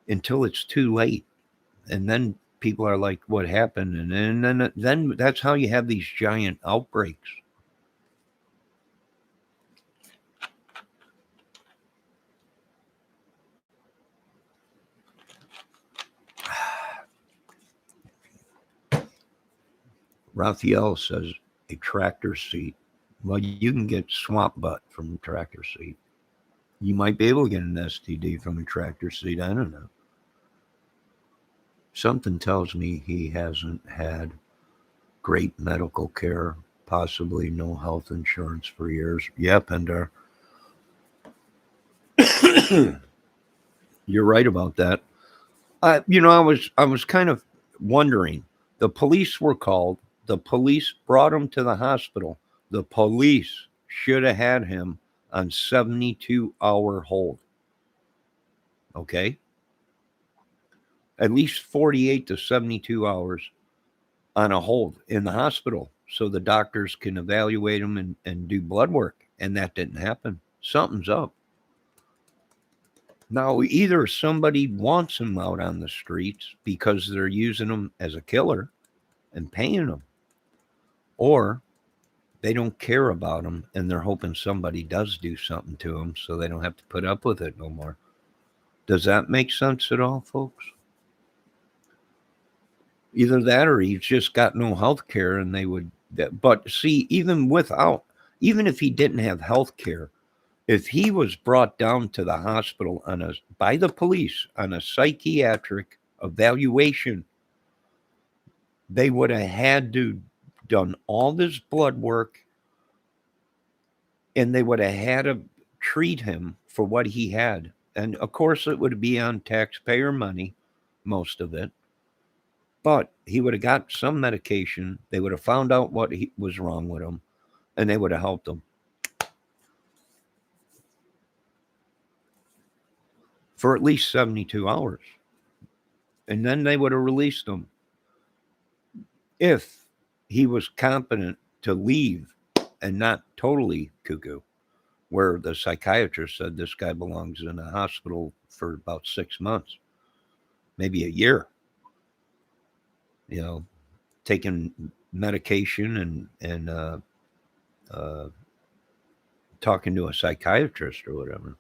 until it's too late, and then people are like, "What happened?" And then that's how you have these giant outbreaks. Raphael says a tractor seat. Well, you can get swamp butt from a tractor seat. You might be able to get an STD from a tractor seat. I don't know. Something tells me he hasn't had great medical care, possibly no health insurance for years. Yep, and you're right about that. I was kind of wondering. The police were called. The police brought him to the hospital. The police should have had him on 72-hour hold. Okay, at least 48 to 72 hours on a hold in the hospital so the doctors can evaluate him and do blood work. And that didn't happen. Something's up. Now, either somebody wants him out on the streets because they're using him as a killer and paying him, or they don't care about him and they're hoping somebody does do something to him so they don't have to put up with it no more. Does that make sense at all, folks? Either that or he's just got no health care and they would. But see, even if he didn't have health care, if he was brought down to the hospital by the police on a psychiatric evaluation, they would have had to done all this blood work and they would have had to treat him for what he had. And of course, it would be on taxpayer money, most of it. But he would have got some medication. They would have found out what was wrong with him, and they would have helped him for at least 72 hours. And then they would have released him if he was competent to leave and not totally cuckoo, where the psychiatrist said this guy belongs in a hospital for about 6 months, maybe a year, taking medication and talking to a psychiatrist or whatever.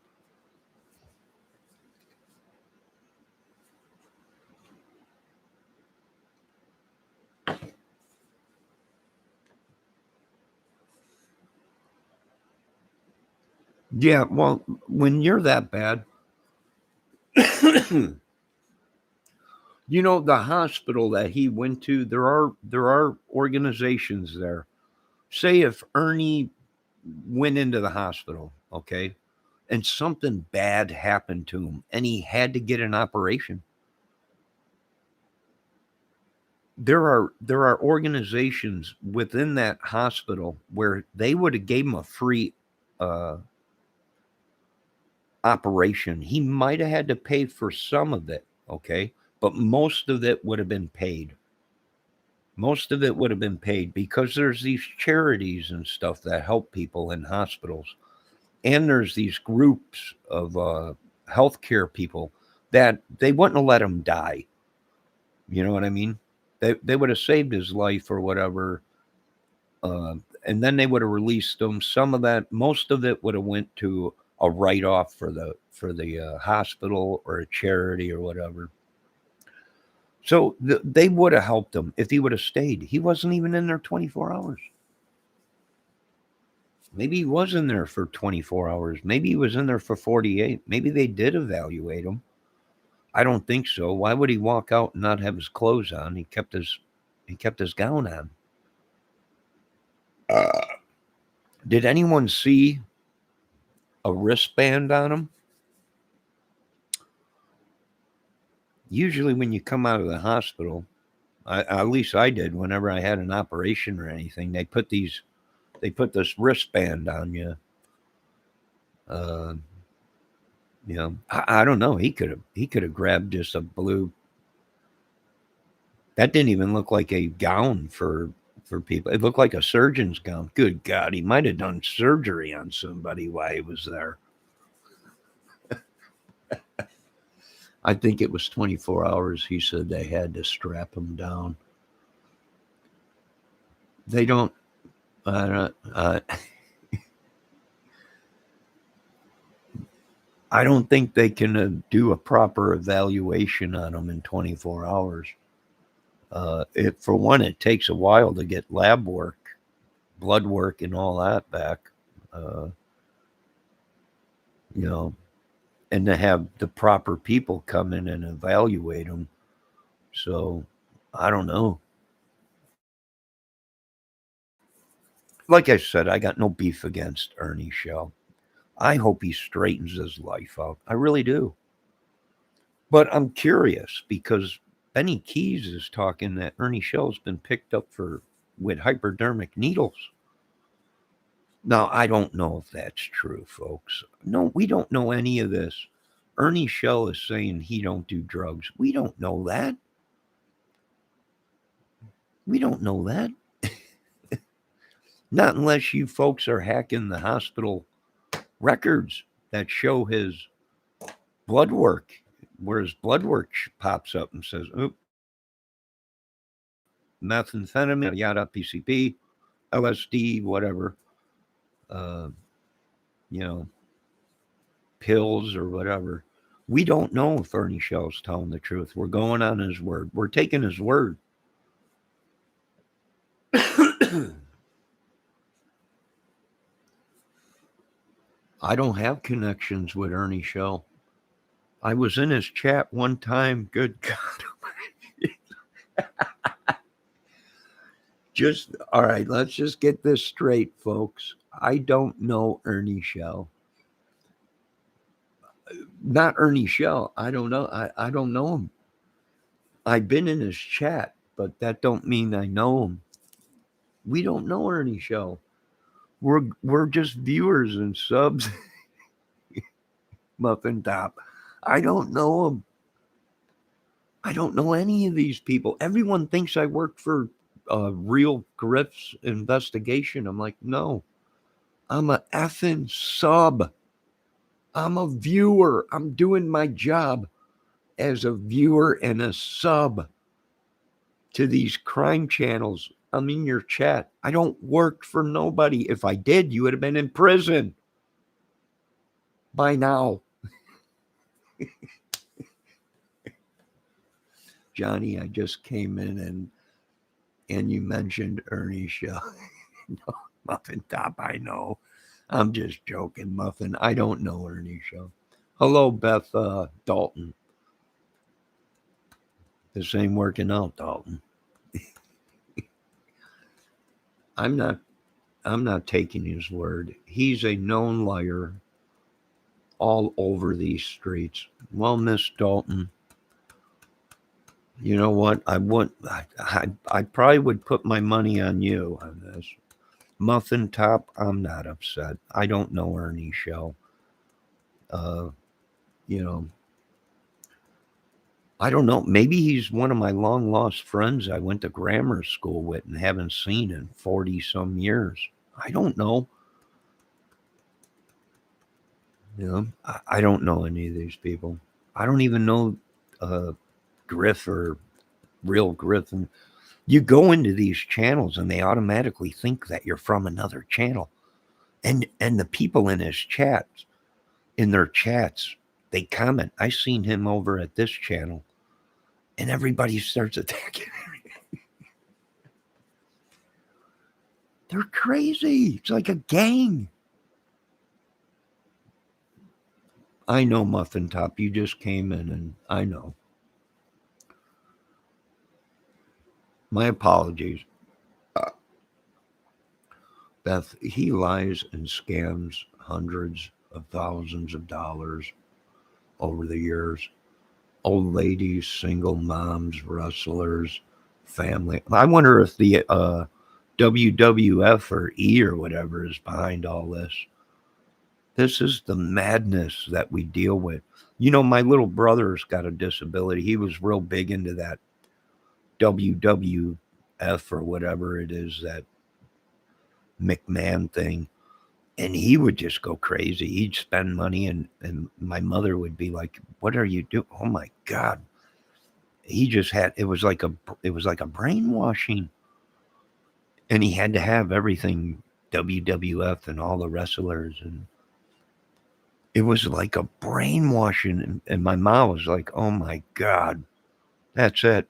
Yeah, well, when you're that bad, the hospital that he went to, there are organizations there. Say if Ernie went into the hospital, okay, and something bad happened to him and he had to get an operation. There are organizations within that hospital where they would have gave him a free operation. He might have had to pay for some of it, okay, but most of it would have been paid. Most of it would have been paid because there's these charities and stuff that help people in hospitals, and there's these groups of healthcare people that they wouldn't have let him die. You know what I mean? They would have saved his life or whatever, and then they would have released him. Some of that, most of it would have went to a write off for the hospital or a charity or whatever. So they would have helped him if he would have stayed. He wasn't even in there 24 hours. Maybe he was in there for 24 hours. Maybe he was in there for 48. Maybe they did evaluate him. I don't think so. Why would he walk out and not have his clothes on? He kept his gown on. Did anyone see a wristband on him? Usually when you come out of the hospital, at least I did whenever I had an operation or anything, they put this wristband on you. I don't know. He could have grabbed just a blue. That didn't even look like a gown for people. It looked like a surgeon's gown. Good God, he might have done surgery on somebody while he was there. I think it was 24 hours. He said they had to strap him down. They don't. I don't think they can do a proper evaluation on him in 24 hours. For one, it takes a while to get lab work, blood work, and all that back. Uh, you know, and to have the proper people come in and evaluate them. So I don't know. Like I said, I got no beef against Ernie Shell. I hope he straightens his life out. I really do. But I'm curious because Benny Keys is talking that Ernie Shell's been picked up with hypodermic needles. Now, I don't know if that's true, folks. No, we don't know any of this. Ernie Shell is saying he don't do drugs. We don't know that. We don't know that. Not unless you folks are hacking the hospital records that show his blood work, where his blood work pops up and says, oop, methamphetamine, yada, PCP, LSD, whatever, uh, you know, pills or whatever. We don't know if Ernie Shell's telling the truth. We're going on his word. We're taking his word. I don't have connections with Ernie Shell. I was in his chat one time. Good God. Just, all right, let's just get this straight, folks. I don't know Ernie Shell. Not Ernie Shell. I don't know. I don't know him. I've been in his chat, but that don't mean I know him. We don't know Ernie Shell. We're just viewers and subs. Muffin Top. I don't know him. I don't know any of these people. Everyone thinks I work for Real Griff's investigation. I'm like, no, I'm a effing sub. I'm a viewer. I'm doing my job as a viewer and a sub to these crime channels. I'm in your chat. I don't work for nobody. If I did, you would have been in prison by now. Johnny, I just came in and you mentioned Ernie Shaw. No, Muffin Top, I know. I'm just joking, Muffin. I don't know Ernie Shaw. Hello, Beth Dalton. This ain't working out, Dalton. I'm not taking his word. He's a known liar all over these streets. Well, Miss Dalton, you know what? I probably would put my money on you on this. Muffin Top, I'm not upset. I don't know Ernie Shell. You know, I don't know. Maybe he's one of my long lost friends I went to grammar school with and haven't seen in 40 some years. I don't know. You know, I don't know any of these people. I don't even know Griff or Real Griff. And you go into these channels and they automatically think that you're from another channel. And the people in his chats, in their chats, they comment. I seen him over at this channel, and everybody starts attacking him. They're crazy. It's like a gang. I know, Muffin Top. You just came in, and I know. My apologies. Beth, he lies and scams hundreds of thousands of dollars over the years. Old ladies, single moms, wrestlers, family. I wonder if the WWF or E or whatever is behind all this. This is the madness that we deal with. You know, my little brother's got a disability. He was real big into that WWF or whatever it is, that McMahon thing. And he would just go crazy. He'd spend money, and my mother would be like, "What are you doing? Oh my God!" He just had it was like a brainwashing, and he had to have everything WWF and all the wrestlers, and it was like a brainwashing. And my mom was like, "Oh my God, that's it."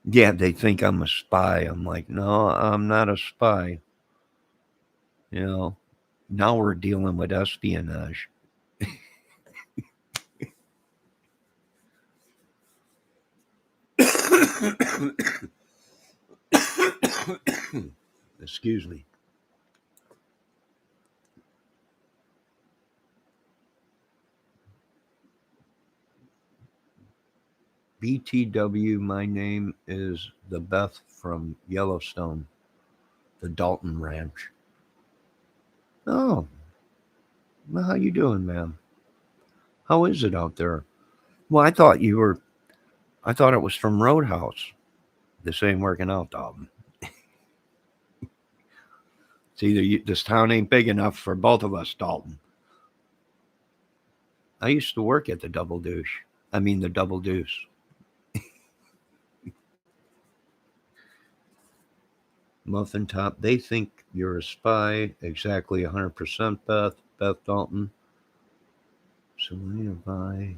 Yeah, they think I'm a spy. I'm like, no, I'm not a spy. You know, now we're dealing with espionage. Excuse me. BTW, my name is the Beth from Yellowstone, the Dalton Ranch. Oh, well, how you doing, ma'am? How is it out there? Well, I thought it was from Roadhouse. This ain't working out, Dalton. It's either this town ain't big enough for both of us, Dalton. I used to work at the Double Douche. I mean, the Double Deuce. Muffin Top, they think you're a spy. Exactly 100%, Beth. Beth Dalton. Selena Vi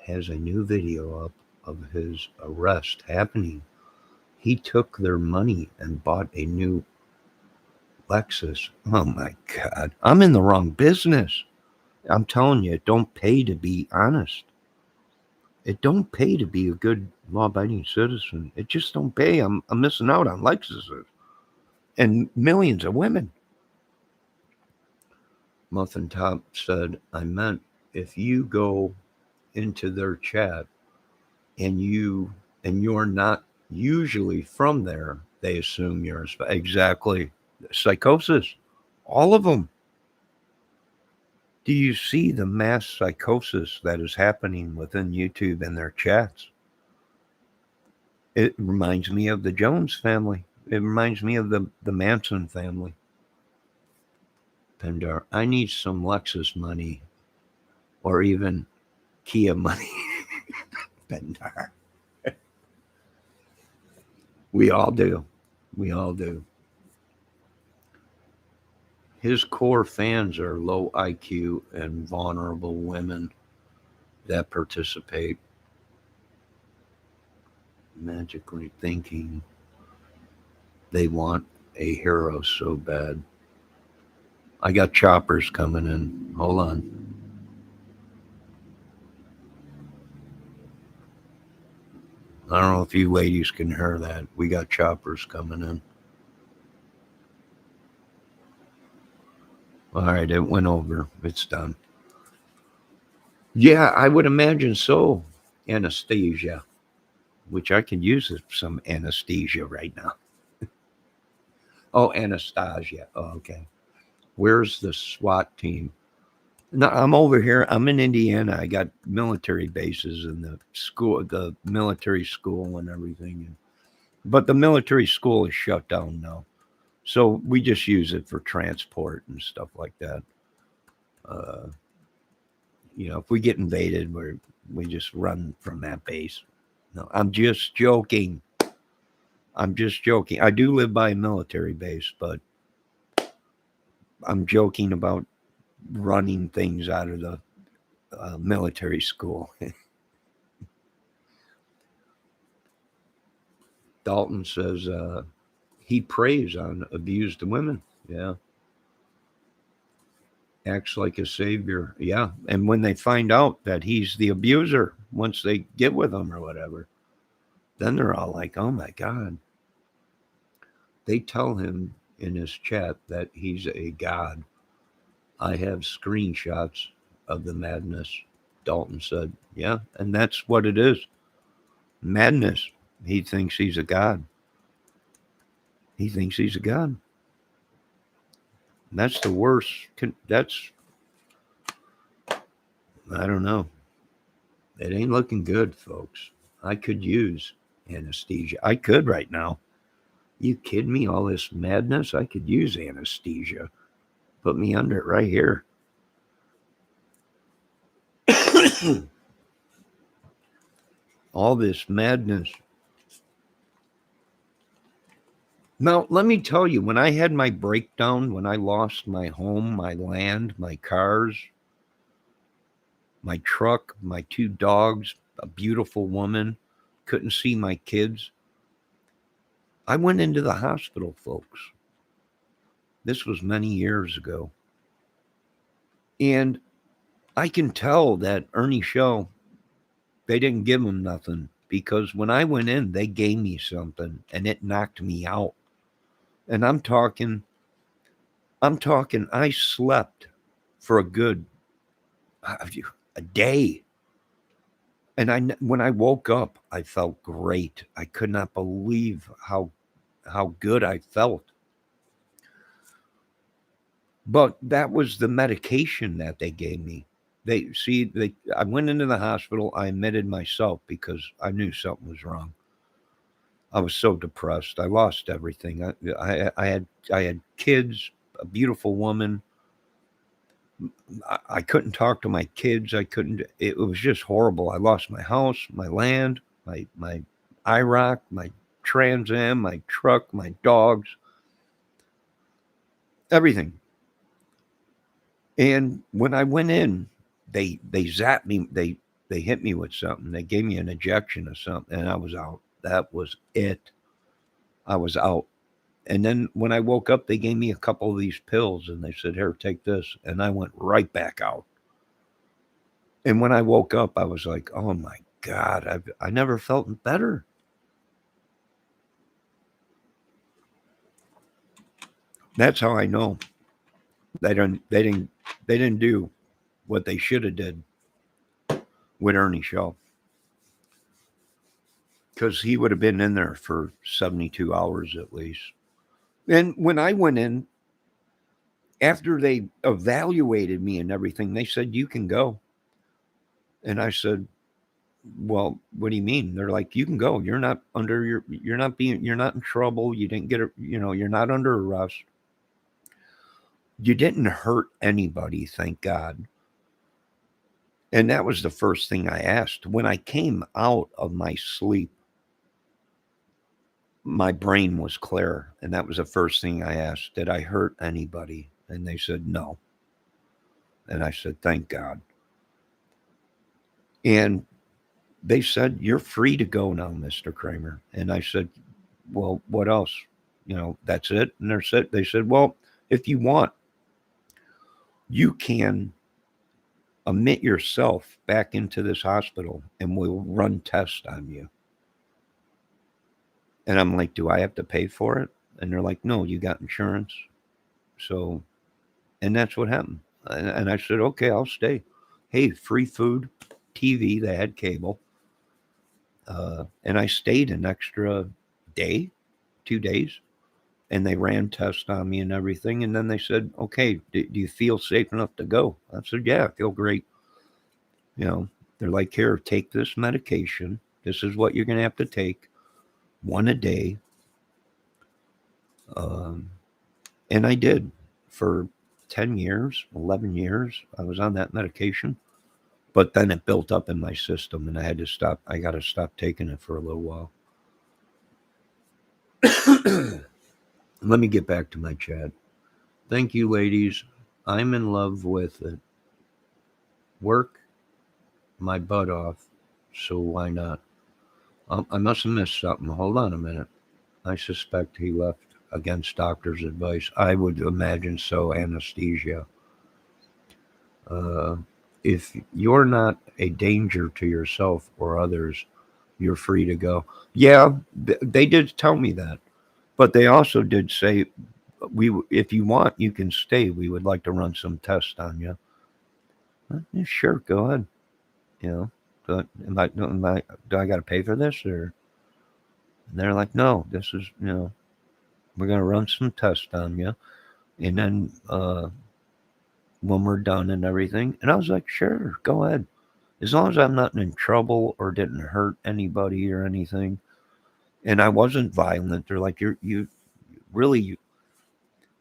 has a new video up of his arrest happening. He took their money and bought a new Lexus. Oh my God. I'm in the wrong business. I'm telling you, it don't pay to be honest. It don't pay to be a good law-abiding citizen. It just don't pay. I'm missing out on Lexuses and millions of women. Muffin Top said, I meant if you go into their chat and you're not usually from there, they assume you're exactly psychosis. All of them. Do you see the mass psychosis that is happening within YouTube and their chats? It reminds me of the Jones family. It reminds me of the Manson family. Pendar, I need some Lexus money or even Kia money. Pendar. We all do. We all do. His core fans are low IQ and vulnerable women that participate. Magically thinking they want a hero so bad. I got choppers coming in. Hold on. I don't know if you ladies can hear that. We got choppers coming in. All right, it went over. It's done. Yeah, I would imagine so. Anesthesia, which I could use some anesthesia right now. Oh, Anastasia. Oh, okay. Where's the SWAT team? No, I'm over here. I'm in Indiana. I got military bases in the school, the military school and everything. But the military school is shut down now. So we just use it for transport and stuff like that. Uh, if we get invaded, we just run from that base. No, I'm just joking. I'm just joking. I do live by a military base, but I'm joking about running things out of the military school. Dalton says he preys on abused women. Yeah. Acts like a savior. Yeah. And when they find out that he's the abuser, once they get with him or whatever, then they're all like, oh my God. They tell him in his chat that he's a god. I have screenshots of the madness. Dalton said, yeah. And that's what it is. Madness. He thinks he's a god. He thinks he's a god. And that's the worst. I don't know. It ain't looking good, folks. I could use anesthesia. I could right now. You kidding me? All this madness? I could use anesthesia. Put me under it right here. All this madness. Now, let me tell you, when I had my breakdown, when I lost my home, my land, my cars, my truck, my 2 dogs, a beautiful woman, couldn't see my kids, I went into the hospital, folks. This was many years ago. And I can tell that Ernie show, they didn't give him nothing because when I went in, they gave me something and it knocked me out. And I'm talking, I slept for a good a day. And when I woke up, I felt great. I could not believe how good I felt. But that was the medication that they gave me. I went into the hospital. I admitted myself because I knew something was wrong. I was so depressed. I lost everything. I had kids, a beautiful woman. I couldn't talk to my kids. I couldn't. It was just horrible. I lost my house, my land, my IROC, my Trans Am, my truck, my dogs, everything. And when I went in, they zapped me. They hit me with something. They gave me an injection of something, and I was out. That was it. I was out. And then when I woke up, they gave me a couple of these pills, and they said, "Here, take this," and I went right back out. And when I woke up, I was like, "Oh my God, I never felt better." That's how I know they didn't do what they should have did with Ernie Shaw, because he would have been in there for 72 hours at least. And when I went in, after they evaluated me and everything, they said, "You can go." And I said, "Well, what do you mean?" They're like, "You can go. You're not in trouble. You didn't get a, you're not under arrest. You didn't hurt anybody, thank God." And that was the first thing I asked. When I came out of my sleep, my brain was clear. And that was the first thing I asked. Did I hurt anybody? And they said, no. And I said, thank God. And they said, you're free to go now, Mr. Kramer. And I said, well, what else? That's it. And they said, well, if you want, you can admit yourself back into this hospital and we'll run tests on you. And I'm like, do I have to pay for it? And they're like, no, you got insurance. So, and that's what happened. And I said, okay, I'll stay. Hey, free food, TV, they had cable. And I stayed an extra day, 2 days, and they ran tests on me and everything. And then they said, okay, do you feel safe enough to go? I said, yeah, I feel great. They're like, here, take this medication. This is what you're going to have to take, one a day. Um, and I did for 10 years, 11 years. I was on that medication. But then it built up in my system and I had to stop. I got to stop taking it for a little while. Let me get back to my chat. Thank you, ladies. I'm in love with it. Work my butt off, so why not? I must have missed something. Hold on a minute. I suspect he left against doctor's advice. I would imagine so. Anesthesia. Uh, if you're not a danger to yourself or others, you're free to go. Yeah, they did tell me that, but they also did say, if you want, you can stay. We would like to run some tests on you. Yeah, sure, go ahead. You know, do I got to pay for this or? And they're like, no, this is we're gonna run some tests on you, and then when we're done and everything, and I was like, sure, go ahead, as long as I'm not in trouble or didn't hurt anybody or anything, and I wasn't violent. They're like, you really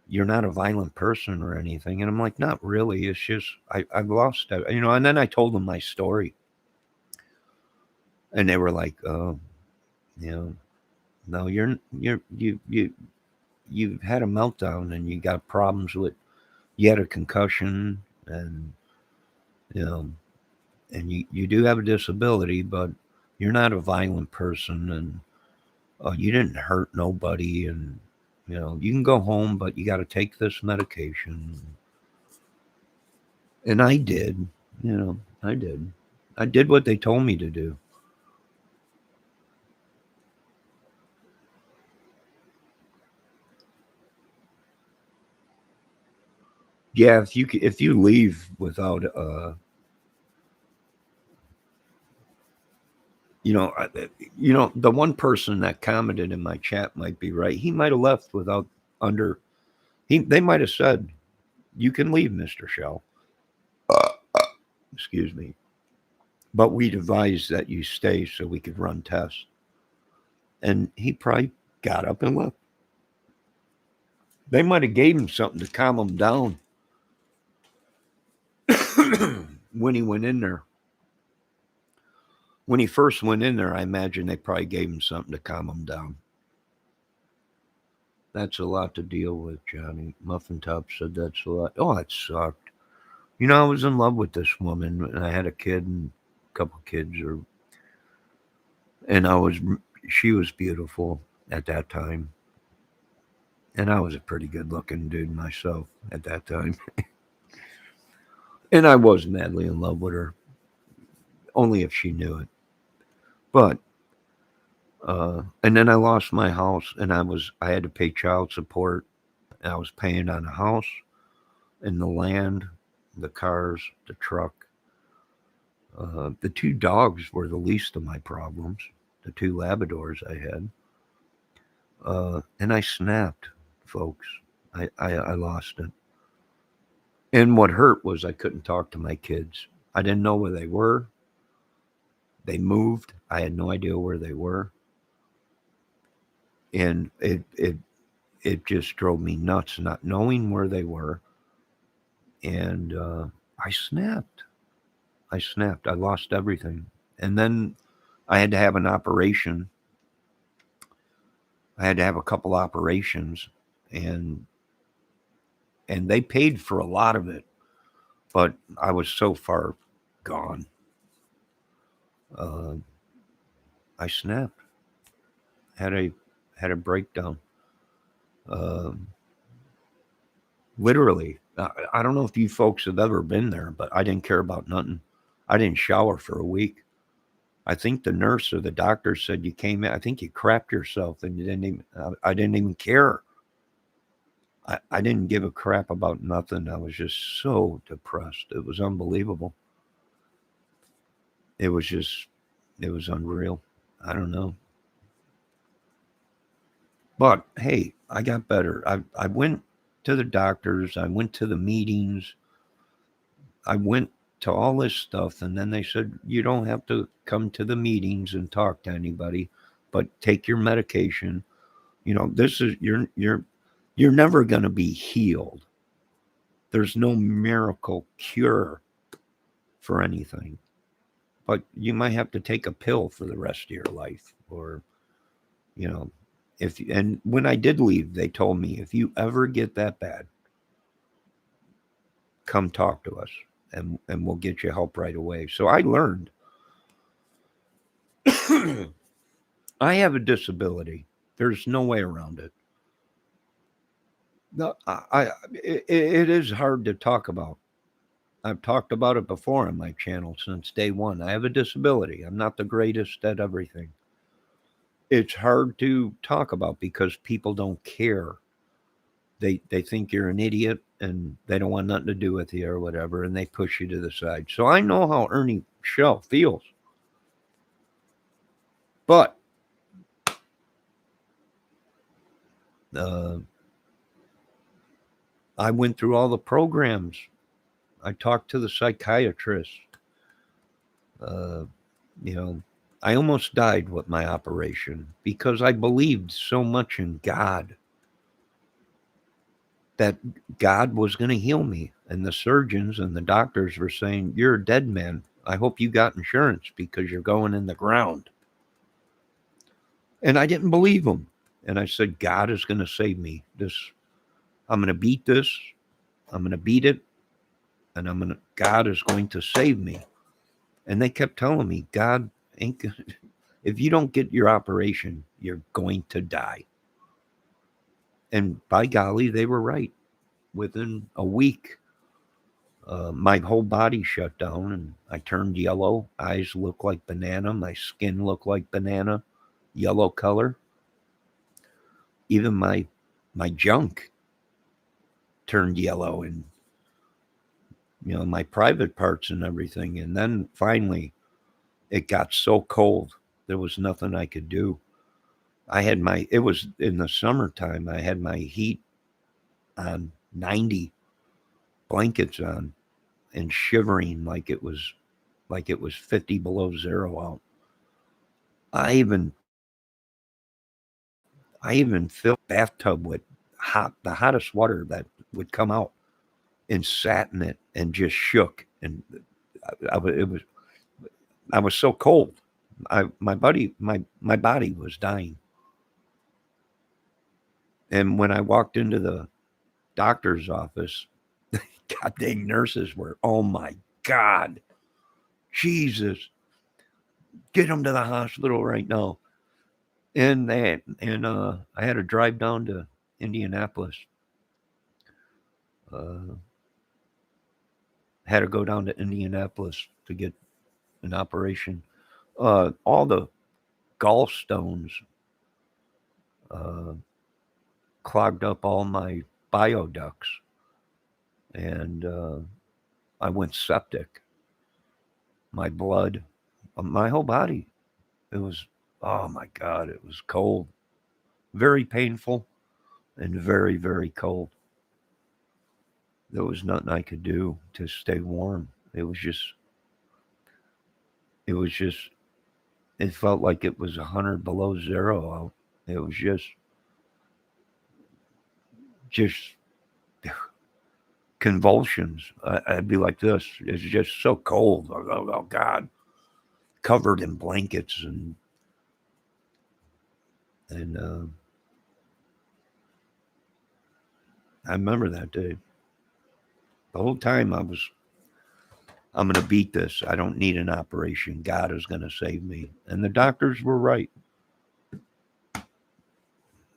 you're not a violent person or anything, and I'm like, not really. It's just I've lost and then I told them my story, and they were like, oh, you know, no, you've had a meltdown and you got problems with you had a concussion and you know and you do have a disability, but you're not a violent person and you didn't hurt nobody, and you can go home, but you got to take this medication. And I did. I did what they told me to do. Yeah, if you leave without you know uh, the one person that commented in my chat might be right. He might have left without under he they might have said, you can leave, Mr. Shell. Excuse me. But we'd advise that you stay so we could run tests. and he probably got up and left. They might have gave him something to calm him down when he went in there. When he first went in there, I imagine they probably gave him something to calm him down. That's a lot to deal with, Johnny. Muffin Top said that's a lot. Oh, it sucked. You know, I was in love with this woman, and I had a kid and a couple kids, and she was beautiful at that time, and I was a pretty good-looking dude myself at that time, and I was madly in love with her, only if she knew it. But and then I lost my house, and I had to pay child support. And I was paying on the house and the land, the cars, the truck. The two dogs were the least of my problems. The two Labradors I had, and I snapped, folks. I lost it. And what hurt was I couldn't talk to my kids. I didn't know where they were. They moved. I had no idea where they were, and it just drove me nuts not knowing where they were. And I snapped. I snapped. I lost everything, and then I had to have an operation. I had to have a couple operations, and they paid for a lot of it, but I was so far gone. Uh, I snapped. Had a breakdown. Um, Literally, I don't know if you folks have ever been there, but I didn't care about nothing. I didn't shower for a week. I think the nurse or the doctor said you came in. I think you crapped yourself, and you didn't even. I didn't even care. I didn't give a crap about nothing. I was just so depressed. It was unbelievable. It was just, it was unreal. I don't know. But hey, I got better. I went to the doctors, I went to the meetings, I went to all this stuff, and then they said, you don't have to come to the meetings and talk to anybody, but take your medication. You know, this is, you're never going to be healed. There's no miracle cure for anything, but you might have to take a pill for the rest of your life, or you know, if and when I did leave, they told me if you ever get that bad, come talk to us, and we'll get you help right away. So I learned I have a disability. There's no way around it. No, it is hard to talk about. I've talked about it before on my channel since day one. I have a disability. I'm not the greatest at everything. It's hard to talk about because people don't care. They think you're an idiot, and they don't want nothing to do with you or whatever, and they push you to the side. So I know how Ernie Shell feels. But uh, I went through all the programs. I talked to the psychiatrist. Uh, you know, I almost died with my operation because I believed so much in God that God was going to heal me. And the surgeons and the doctors were saying, you're a dead man. I hope you got insurance because you're going in the ground. And I didn't believe them. And I said, God is going to save me. I'm going to beat this. I'm going to beat it. And God is going to save me. And they kept telling me, God ain't, if you don't get your operation, you're going to die. And by golly, they were right. Within a week, my whole body shut down and I turned yellow. Eyes looked like banana. My skin looked like banana, yellow color. Even my junk turned yellow, and my private parts and everything. And then finally, it got so cold there was nothing I could do. It was in the summertime. I had my heat on 90, blankets on, and shivering like it was 50 below zero out. I even I even filled a bathtub with the hottest water that would come out, and sat in it and just shook. And it was, I was so cold. My body was dying. And when I walked into the doctor's office, God dang nurses were, oh my God, Jesus, get him to the hospital right now. And I had to drive down to Indianapolis. Uh, had to go down to Indianapolis to get an operation. All the gallstones uh, clogged up all my bioducts, and I went septic. My blood, my whole body. It was, oh my God, it was cold, very painful, and very, very cold. There was nothing I could do to stay warm. It was just, it felt like it was 100 below zero out. It was just convulsions. I'd be like this. It's just so cold. Oh God, covered in blankets and I remember that day. The whole time I'm going to beat this. I don't need an operation. God is going to save me. And the doctors were right.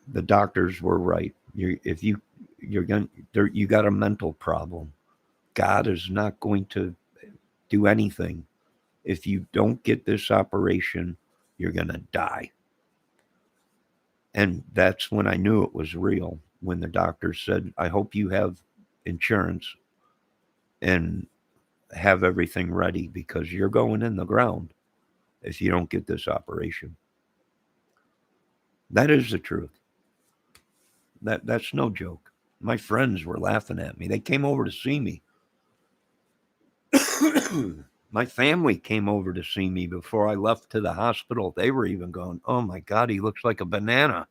The doctors were right. If you're going, you got a mental problem. God is not going to do anything. If you don't get this operation, you're going to die. And that's when I knew it was real. When the doctor said, I hope you have insurance and have everything ready because you're going in the ground if you don't get this operation. That is the truth. That's no joke. My friends were laughing at me. They came over to see me. My family came over to see me before I left to the hospital. They were even going, "Oh my God, he looks like a banana.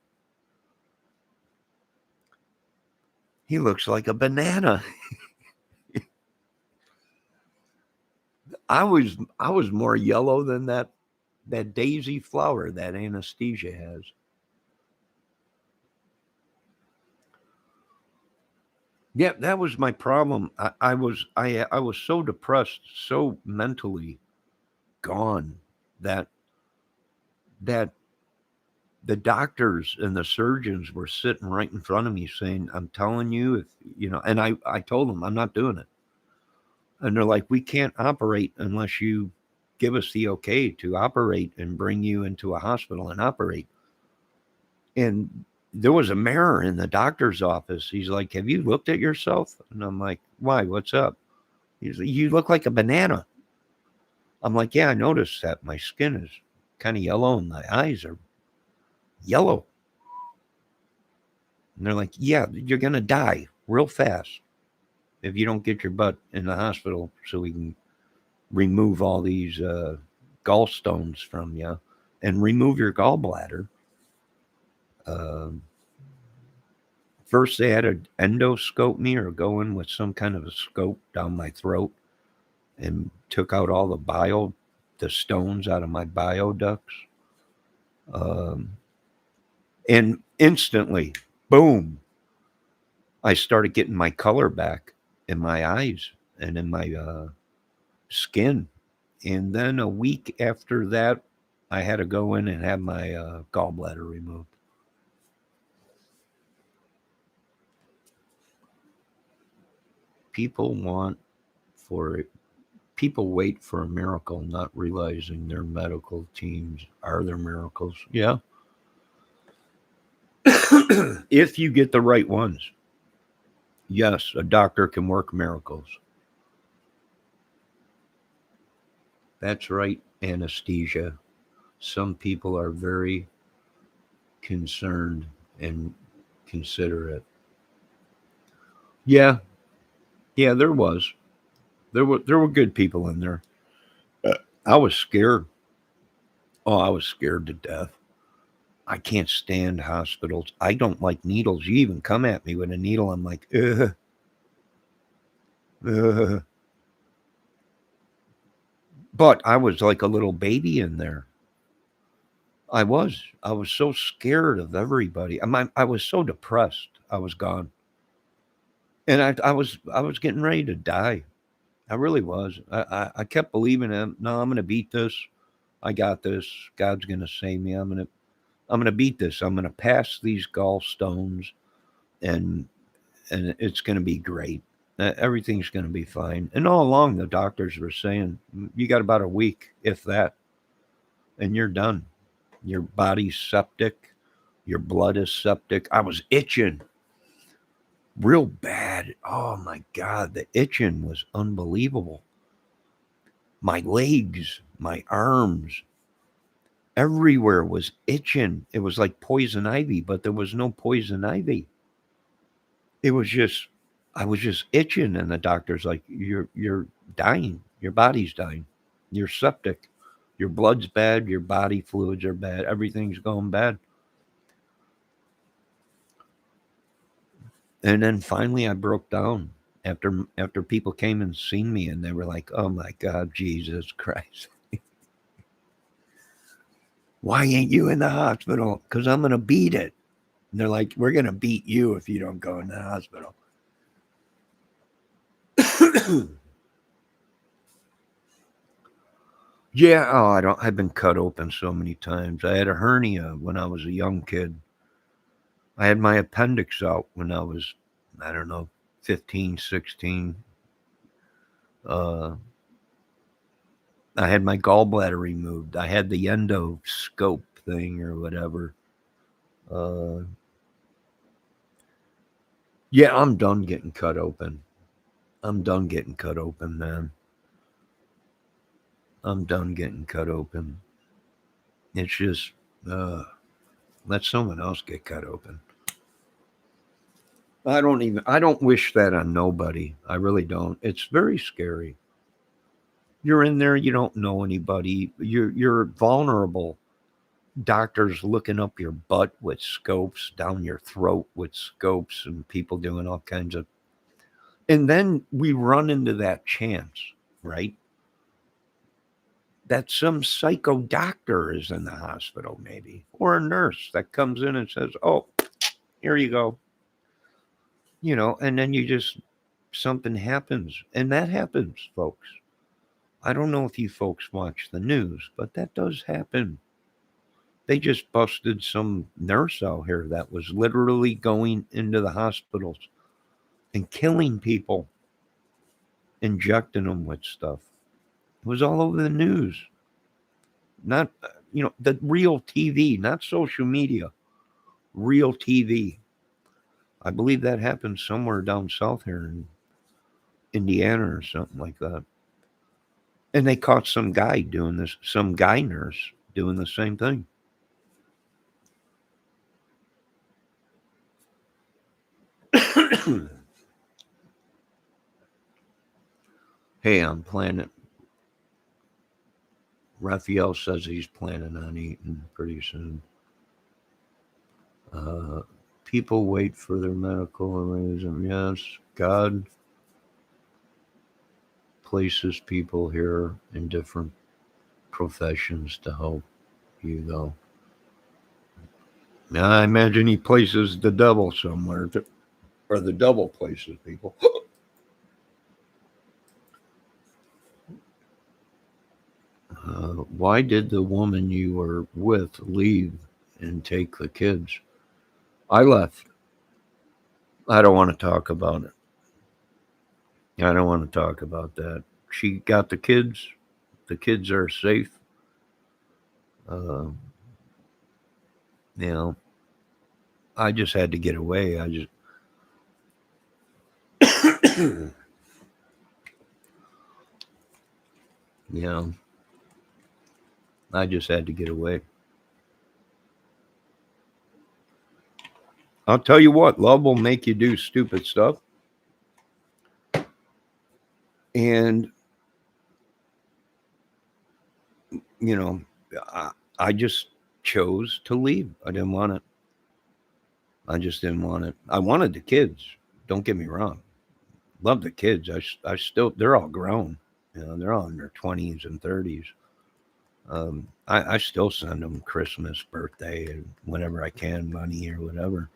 He looks like a banana." I was more yellow than that daisy flower that anesthesia has. Yeah, that was my problem. I was so depressed, so mentally gone that that the doctors and the surgeons were sitting right in front of me saying, "I'm telling you, if you know," and I told them I'm not doing it. And they're like, "We can't operate unless you give us the okay to operate and bring you into a hospital and operate." And there was a mirror in the doctor's office. He's like, "Have you looked at yourself?" And I'm like, "Why? What's up?" He's like, "You look like a banana." I'm like, "Yeah, I noticed that. My skin is kind of yellow and my eyes are yellow." And they're like, "Yeah, you're going to die real fast if you don't get your butt in the hospital so we can remove all these gallstones from you and remove your gallbladder." Um, First, they had to endoscope me or go in with some kind of a scope down my throat and took out all the stones out of my bioducts. Um, and instantly, boom, I started getting my color back in my eyes and in my skin. And then a week after that, I had to go in and have my gallbladder removed. People want for People wait for a miracle, not realizing their medical teams are their miracles. Yeah, if you get the right ones, yes, a doctor can work miracles. That's right, anesthesia. Some people are very concerned and considerate. Yeah, yeah, there were good people in there. I was scared. Oh, I was scared to death. I can't stand hospitals. I don't like needles. You even come at me with a needle, I'm like, ugh, ugh. But I was like a little baby in there. I was. I was so scared of everybody. I was so depressed. I was gone, and I was getting ready to die. I really was. I kept believing him. No, I'm going to beat this. I got this. God's going to save me. I'm gonna beat this. I'm going to pass these gallstones, and it's going to be great. Everything's going to be fine. And all along, the doctors were saying you got about a week, if that, and you're done. Your body's septic. Your blood is septic. I was itching real bad. Oh my God, the itching was unbelievable. My legs, my arms, everywhere was itching. It was like poison ivy, but there was no poison ivy. It was just, I was just itching, and the doctor's like, "You're dying. Your body's dying. You're septic. Your blood's bad. Your body fluids are bad. Everything's going bad." And then finally, I broke down after people came and seen me, and they were like, "Oh my God, Jesus Christ, why ain't you in the hospital? Because I'm gonna beat it." And they're like, "We're gonna beat you if you don't go in the hospital." Yeah, oh, I don't. I've been cut open so many times. I had a hernia when I was a young kid. I had my appendix out when I was, I don't know, 15, 16. Uh, I had my gallbladder removed. I had the endoscope thing or whatever. Uh, yeah, I'm done getting cut open. I'm done getting cut open, man. I'm done getting cut open. It's just, uh, let someone else get cut open. I don't wish that on nobody. I really don't. It's very scary. You're in there, you don't know anybody. You're vulnerable. Doctors looking up your butt with scopes, down your throat with scopes, and people doing all kinds of. And then we run into that chance, right? That some psycho doctor is in the hospital, maybe, or a nurse that comes in and says, "Oh, here you go," and then you just something happens, and that happens, folks. I don't know if you folks watch the news, but that does happen. They just busted some nurse out here that was literally going into the hospitals and killing people, injecting them with stuff. It was all over the news. Not, the real TV, not social media, real TV. I believe that happened somewhere down south here in Indiana or something like that. And they caught some guy doing this, some guy nurse doing the same thing. Hey, I'm planning. Raphael says he's planning on eating pretty soon. Uh, People wait for their medical arrangement. Yes, God places people here in different professions to help you, though. Now, I imagine he places the devil somewhere, or the devil places people. Why did the woman you were with leave and take the kids? I left. I don't want to talk about it. I don't want to talk about that. She got the kids. The kids are safe. Uh, you know, I just had to get away. You know, I just had to get away. I'll tell you what, love will make you do stupid stuff. And, you know, I, I just chose to leave. I didn't want it. I just didn't want it. I wanted the kids. Don't get me wrong. Love the kids. I still, they're all grown. They're all in their 20s and 30s. I still send them Christmas, birthday, and whenever I can, money or whatever.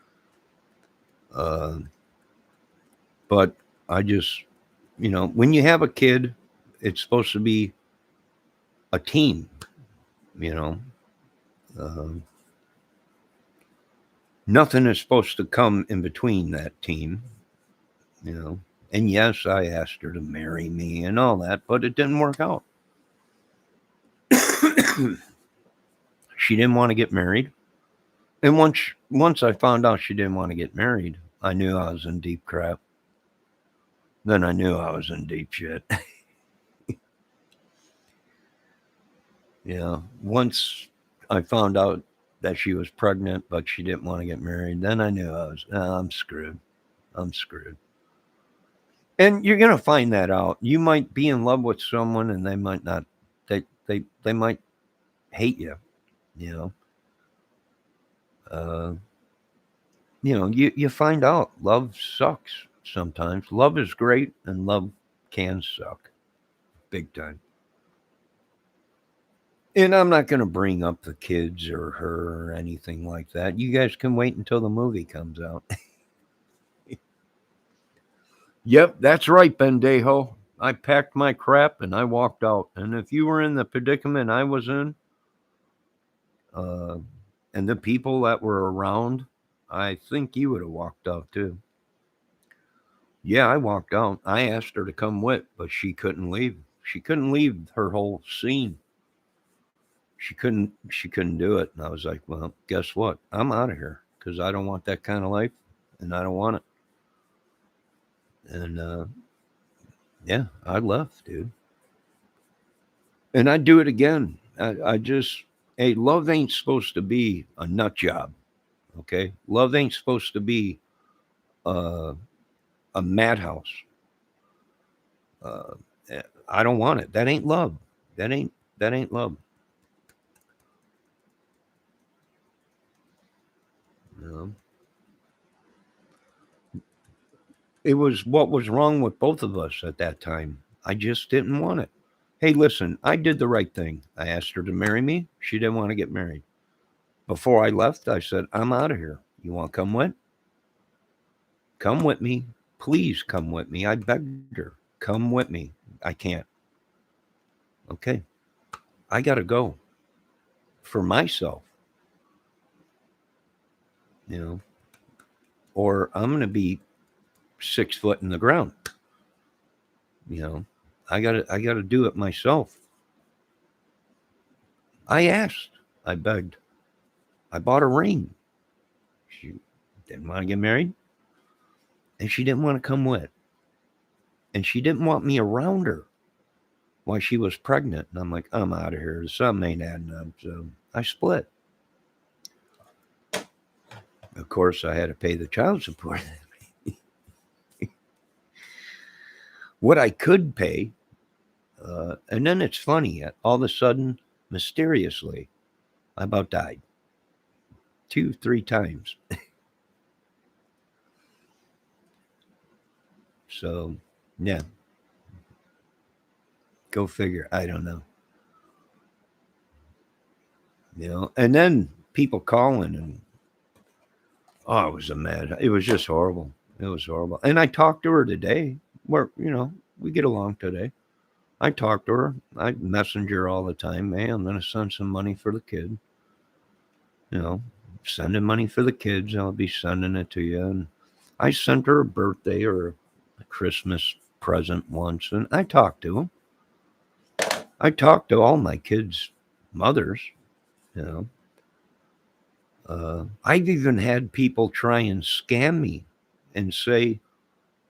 Uh, but I just, when you have a kid, it's supposed to be a team, you know. Uh, Nothing is supposed to come in between that team, you know. And yes, I asked her to marry me and all that, but it didn't work out. She didn't want to get married. And once I found out she didn't want to get married, I knew I was in deep crap. Then I knew I was in deep shit. Once I found out that she was pregnant, but she didn't want to get married, then I knew I'm screwed. I'm screwed. And you're gonna find that out. You might be in love with someone, and they might not. They might hate you. You know. Uh, you find out love sucks sometimes. Love is great, and love can suck big time. And I'm not going to bring up the kids or her or anything like that. You guys can wait until the movie comes out. Yep, that's right, Bendejo. I packed my crap and I walked out. And if you were in the predicament I was in, uh, and the people that were around, I think you would have walked out too. Yeah, I walked out. I asked her to come with, but she couldn't leave. She couldn't leave her whole scene. She couldn't do it. And I was like, well, guess what? I'm out of here because I don't want that kind of life, and I don't want it. And yeah, I left, dude. And I'd do it again. I just, hey, love ain't supposed to be a nut job. Okay, love ain't supposed to be uh, a madhouse. Uh, I don't want it. That ain't love. That ain't love. You know? It was what was wrong with both of us at that time. I just didn't want it. Hey, listen, I did the right thing. I asked her to marry me. She didn't want to get married. Before I left, I said, I'm out of here. You want to come with? Come with me. Please come with me. I begged her. Come with me. I can't. Okay. I got to go for myself, you know, or I'm going to be 6 foot in the ground. You know, I got to do it myself. I asked. I begged. I bought a ring. She didn't want to get married, and she didn't want to come with, and she didn't want me around her while she was pregnant. And I'm like, I'm out of here. Something ain't adding up. So I split. Of course, I had to pay the child support. What I could pay, and then it's funny. All of a sudden, mysteriously, I about died 2, 3 times. So, yeah, go figure. I don't know. And then people calling and oh, it was a mad. It was just horrible. It was horrible. And I talked to her today. Where we get along today. I talk to her. I messenger all the time. Hey, I'm going to send some money for the kid. You know, sending money for the kids. I'll be sending it to you. And I sent her a birthday or a Christmas present once, and I talked to them. I talked to all my kids' mothers. You know, I've even had people try and scam me and say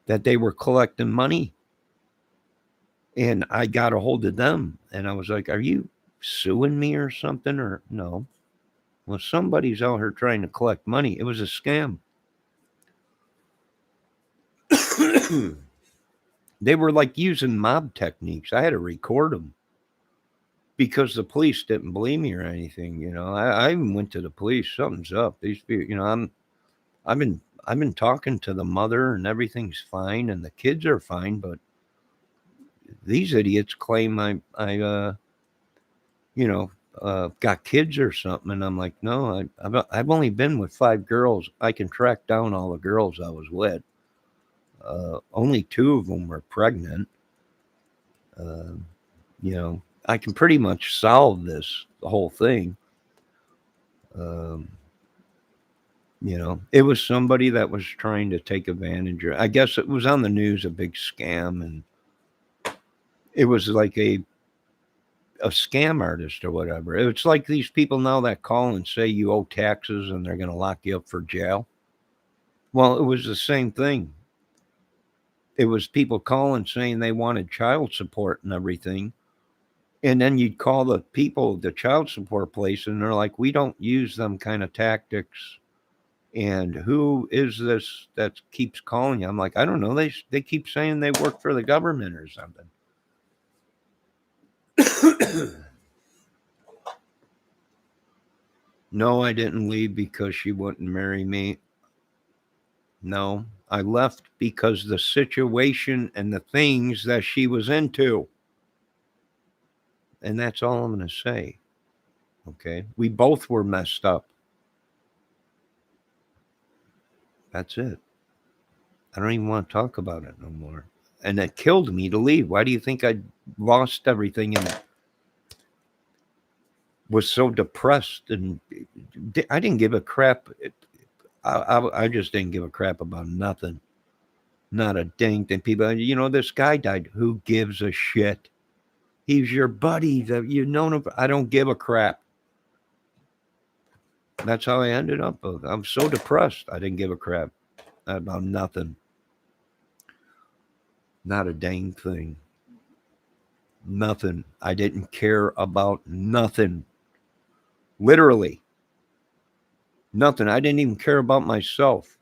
that they were collecting money, and I got a hold of them, and I was like, "Are you suing me or something?" Or no? Well, somebody's out here trying to collect money. It was a scam. They were like using mob techniques. I had to record them. because the police didn't believe me or anything. I even went to the police. Something's up. These people, I've been I've been talking to the mother and everything's fine and the kids are fine, but these idiots claim I you know got kids or something, and I'm like, no, I've only been with 5 girls. I can track down all the girls I was with. Only 2 of them were pregnant. Uh, I can pretty much solve the whole thing. Um, it was somebody that was trying to take advantage of. I guess it was on the news, a big scam, and it was like a scam artist or whatever. It's like these people now that call and say you owe taxes and they're going to lock you up for jail. Well, it was the same thing. It was people calling saying they wanted child support and everything. And then you'd call the people, the child support place, and they're like, we don't use them kind of tactics. And who is this that keeps calling you? I'm like, I don't know. They keep saying they work for the government or something. No, I didn't leave because she wouldn't marry me. No, I left because the situation and the things that she was into. And that's all I'm going to say. Okay. We both were messed up. That's it. I don't even want to talk about it no more. And it killed me to leave. Why do you think I lost everything and was so depressed? And I didn't give a crap. I just didn't give a crap about nothing. Not a dang thing. People, this guy died. Who gives a shit? He's your buddy that you've known him. I don't give a crap. That's how I ended up. I'm so depressed. I didn't give a crap about nothing. Not a dang thing. Nothing. I didn't care about nothing. Literally. Nothing. I didn't even care about myself.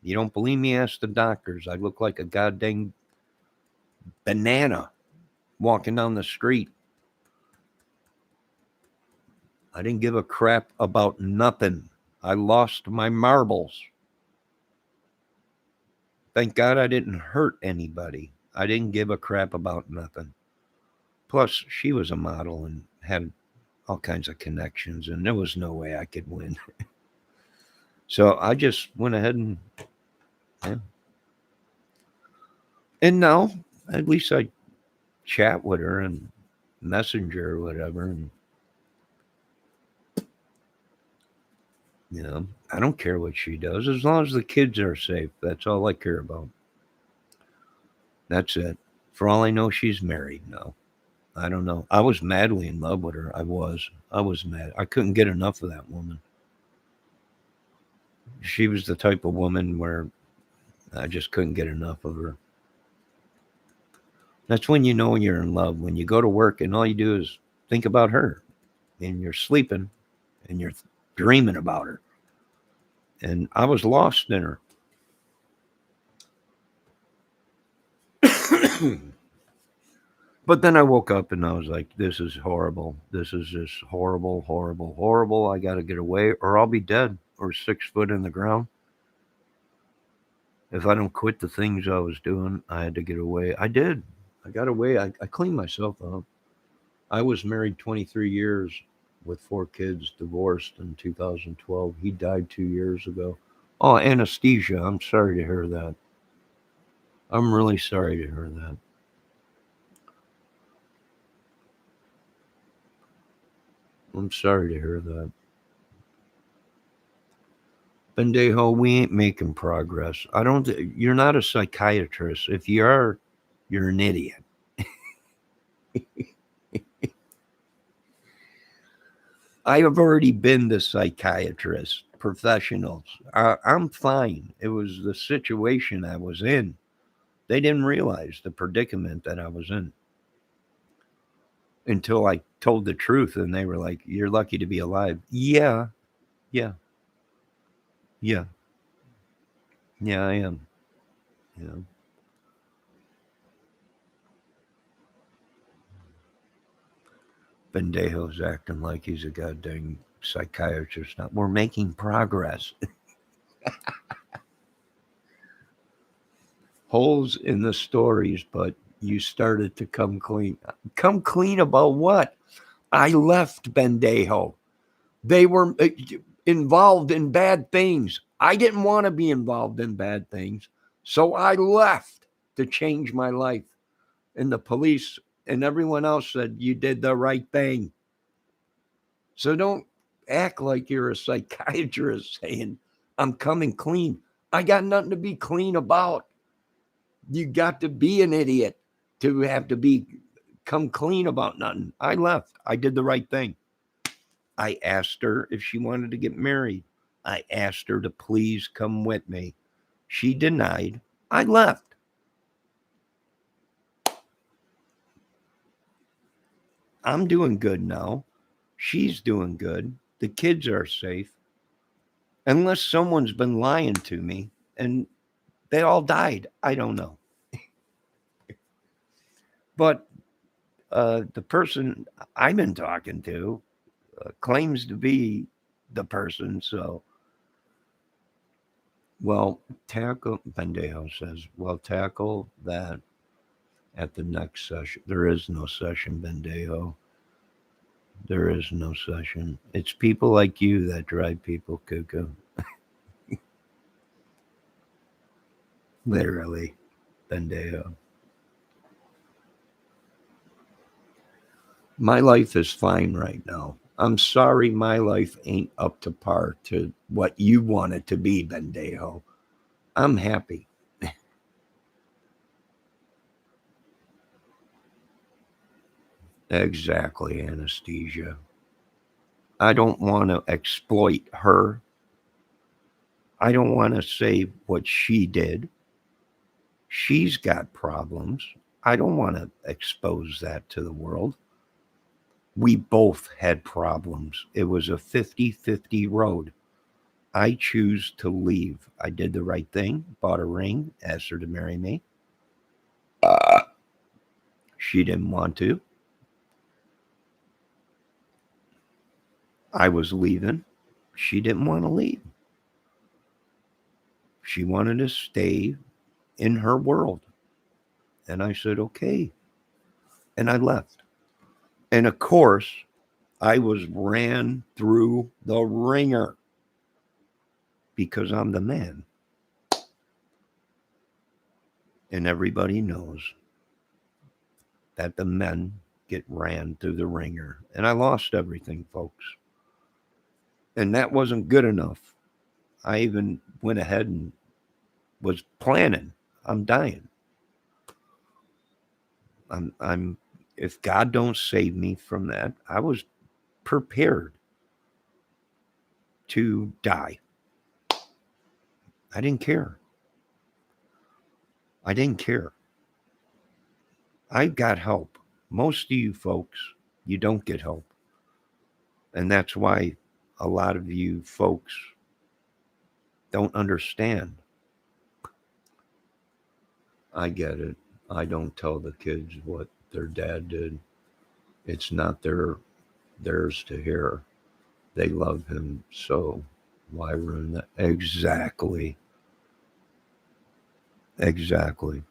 You don't believe me? Ask the doctors. I look like a goddamn banana walking down the street. I didn't give a crap about nothing. I lost my marbles. Thank God I didn't hurt anybody. I didn't give a crap about nothing. Plus, she was a model and had all kinds of connections, and there was no way I could win. So I just went ahead and, yeah. And now, at least I chat with her and messenger or whatever. And, I don't care what she does as long as the kids are safe. That's all I care about. That's it. For all I know, she's married now. I don't know. I was madly in love with her. I was. I was mad. I couldn't get enough of that woman. She was the type of woman where I just couldn't get enough of her. That's when you know you're in love. When you go to work and all you do is think about her and you're sleeping and you're dreaming about her. And I was lost in her. But then I woke up and I was like, this is horrible. This is just horrible, horrible, horrible. I got to get away or I'll be dead or 6 foot in the ground. If I don't quit the things I was doing, I had to get away. I did. I got away. I cleaned myself up. I was married 23 years with 4 kids, divorced in 2012. He died 2 years ago. Oh, anesthesia. I'm sorry to hear that. I'm really sorry to hear that. I'm sorry to hear that. Bendejo, we ain't making progress. I don't. You're not a psychiatrist. If you are, you're an idiot. I have already been the psychiatrist, professionals. I'm fine. It was the situation I was in. They didn't realize the predicament that I was in until I told the truth, and they were like, "You're lucky to be alive." Yeah, yeah, yeah, yeah. I am. Yeah. Bendejo's acting like he's a goddamn psychiatrist now. We're making progress. Holes in the stories, but you started to come clean. Come clean about what? I left Bendejo. They were involved in bad things. I didn't want to be involved in bad things. So I left to change my life. And the police and everyone else said, you did the right thing. So don't act like you're a psychiatrist saying, I'm coming clean. I got nothing to be clean about. You got to be an idiot to have to be come clean about nothing. I left. I did the right thing. I asked her if she wanted to get married. I asked her to please come with me. She denied. I left. I'm doing good now. She's doing good. The kids are safe. Unless someone's been lying to me and they all died. I don't know. But the person I've been talking to claims to be the person. So, well, Bendejo says, well, tackle that at the next session. There is no session, Bendejo. There is no session. It's people like you that drive people cuckoo. Literally, Bendejo. My life is fine right now. I'm sorry my life ain't up to par to what you want it to be, Bendejo. I'm happy. Exactly, anesthesia. I don't want to exploit her. I don't want to say what she did. She's got problems. I don't want to expose that to the world. We both had problems. It was a 50-50 road. I choose to leave. I did the right thing, bought a ring, asked her to marry me. She didn't want to. I was leaving. She didn't want to leave. She wanted to stay in her world. And I said, okay. And I left. And of course, I was ran through the ringer because I'm the man. And everybody knows that the men get ran through the ringer. And I lost everything, folks. And that wasn't good enough. I even went ahead and was planning. I'm dying. I'm if God don't save me from that, I was prepared to die. I didn't care. I didn't care. I got help. Most of you folks, you don't get help. And that's why a lot of you folks don't understand. I get it. I don't tell the kids what their dad did. It's not theirs to hear. They love him, so why ruin that? Exactly. Exactly.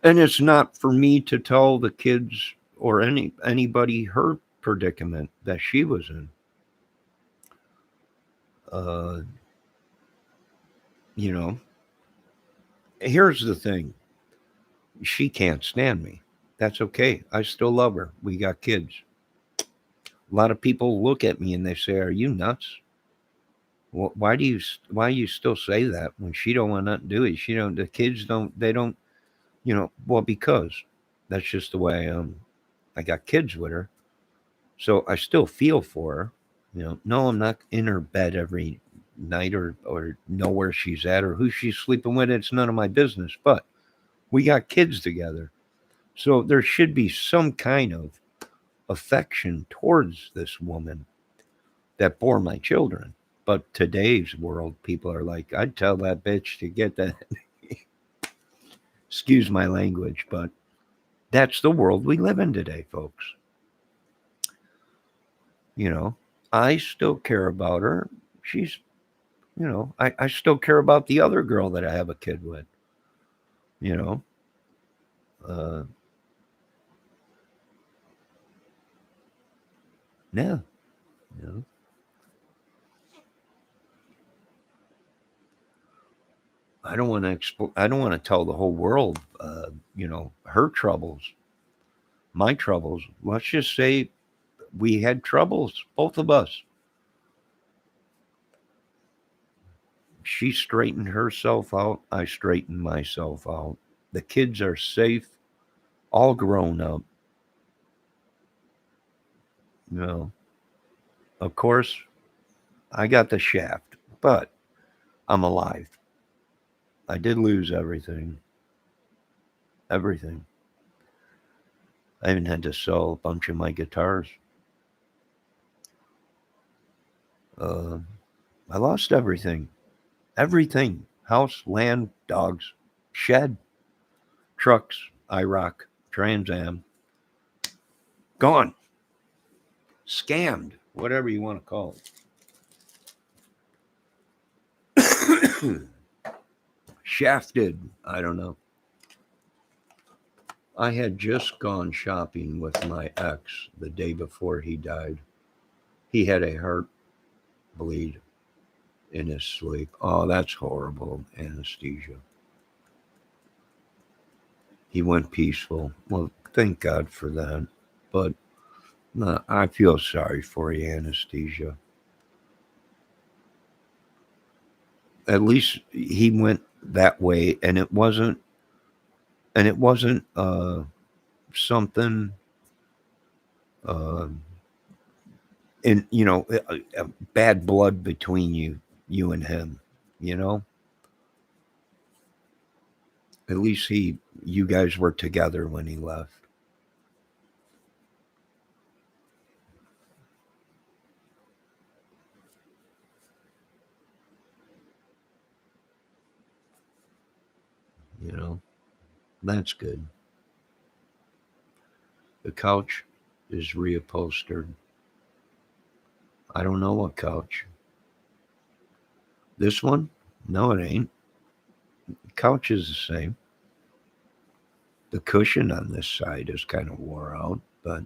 And it's not for me to tell the kids or anybody her predicament that she was in. Uh, you know, here's the thing. She can't stand me. That's okay. I still love her. We got kids. A lot of people look at me and they say, "Are you nuts? Why do you still say that when she don't want nothing to do it? She don't. The kids don't. They don't. Well, because that's just the way I am. I got kids with her, so I still feel for her. No, I'm not in her bed every night or know where she's at or who she's sleeping with. It's none of my business. But we got kids together, so there should be some kind of affection towards this woman that bore my children. But today's world, people are like, I'd tell that bitch to get that. Excuse my language, but that's the world we live in today, folks. You know, I still care about her. She's, I still care about the other girl that I have a kid with. You know, uh, yeah, you know, I don't want to I don't want to tell the whole world, her troubles, my troubles. Let's just say we had troubles, both of us. She straightened herself out. I straightened myself out. The kids are safe, all grown up. You know, of course, I got the shaft, but I'm alive. I did lose everything. Everything. I even had to sell a bunch of my guitars. Uh, I lost everything. Everything. House, land, dogs, shed, trucks, IROC, Trans Am. Gone. Scammed. Whatever you want to call it. Shafted. I don't know. I had just gone shopping with my ex the day before he died. He had a heart bleed in his sleep. Oh, that's horrible. Anesthesia. He went peaceful. Well, thank God for that. But no, I feel sorry for you, anesthesia. At least he went that way, and it wasn't something uh, in bad blood between you and him. You know, at least you guys were together when he left. You know, that's good. The couch is reupholstered. I don't know what couch. This one? No, it ain't. The couch is the same. The cushion on this side is kind of wore out, but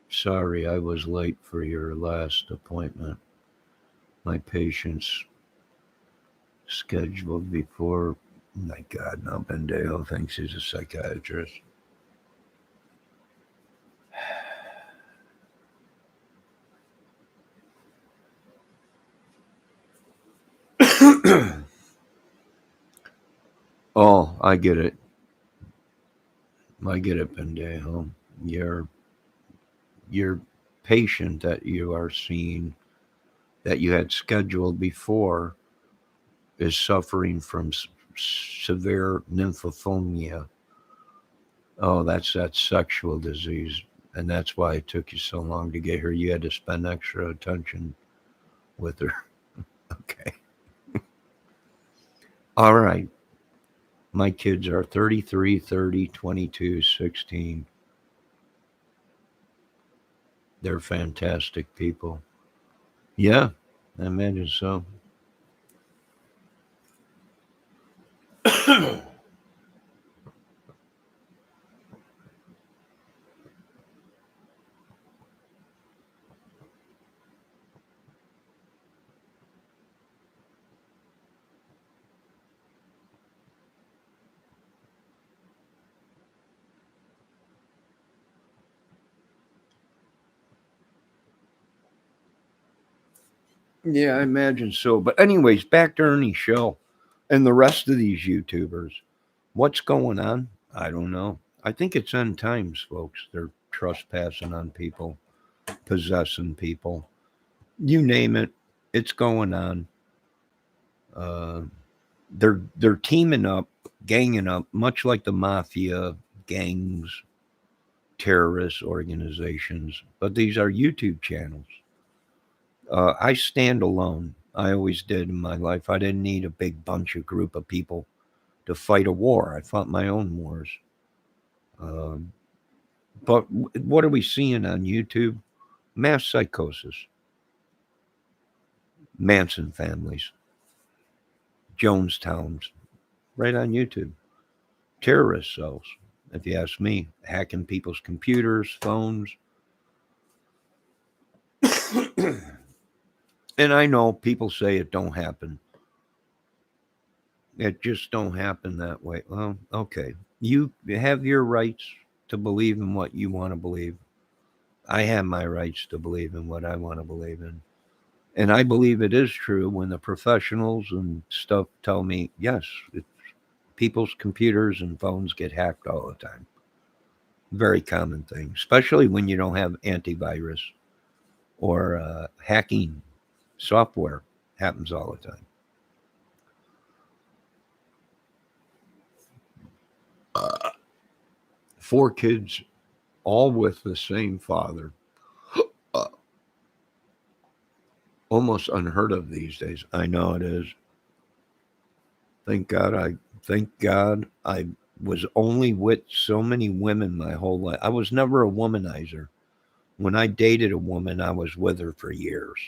sorry I was late for your last appointment. My patient's scheduled before. My God, now Bendejo thinks he's a psychiatrist. Oh, I get it. I get it, Bendejo. Your your patient that you are seeing that you had scheduled before is suffering from severe nymphophobia. Oh, that's that sexual disease. And that's why it took you so long to get her. You had to spend extra attention with her. Okay. All right. My kids are 33, 30, 22, 16. They're fantastic people. Yeah, I imagine so. Yeah, I imagine so. But, anyways, back to Ernie's show and the rest of these YouTubers. What's going on? I don't know. I think it's end times, folks. They're trespassing on people, possessing people. You name it, it's going on. Uh, they're teaming up, ganging up, much like the mafia gangs. terrorist organizations, but these are YouTube channels. I stand alone. I always did in my life. I didn't need a big bunch of group of people to fight a war. I fought my own wars. Um, but what are we seeing on YouTube? Mass psychosis, Manson families, Jonestowns, right on YouTube. Terrorist cells, if you ask me, hacking people's computers, phones. And I know people say it don't happen. It just don't happen that way. Well, okay. You have your rights to believe in what you want to believe. I have my rights to believe in what I want to believe in. And I believe it is true when the professionals and stuff tell me, yes, people's computers and phones get hacked all the time. Very common thing, especially when you don't have antivirus or hacking software. Happens all the time. 4 kids, all with the same father. Uh, Almost unheard of these days. I know it is. Thank God I was only with so many women my whole life. I was never a womanizer. When I dated a woman, I was with her for years.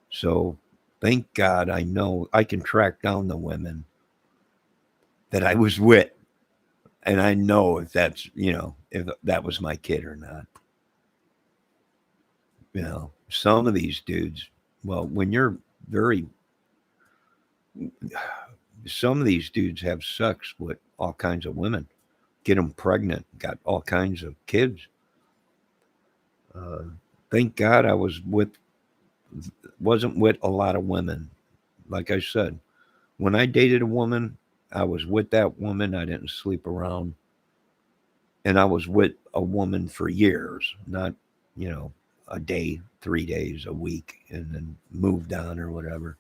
So thank God I know I can track down the women that I was with. And I know if that's, if that was my kid or not. Some of these dudes, well, when you're very, some of these dudes have sex with all kinds of women, get them pregnant, got all kinds of kids. Uh, thank God I wasn't with a lot of women. Like I said, when I dated a woman, I was with that woman. I didn't sleep around. And I was with a woman for years, not, you know, a day, 3 days, a week, and then moved on or whatever.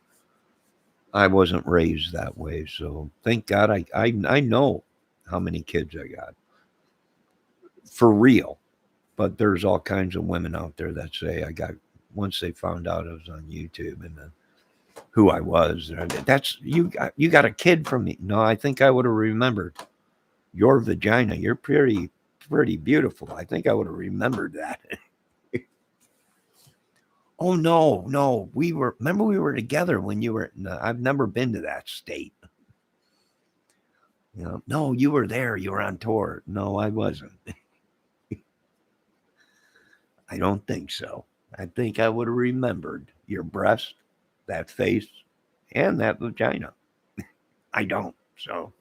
I wasn't raised that way. So thank God I know how many kids I got for real. But there's all kinds of women out there that say I got, once they found out I was on YouTube and who I was. That's you got a kid from me. No, I think I would have remembered your vagina. You're pretty beautiful. I think I would have remembered that. Oh no, we were together when you were. No, I've never been to that state. No, you were there. You were on tour. No, I wasn't. I don't think so. I think I would have remembered your breast, that face, and that vagina. I don't. So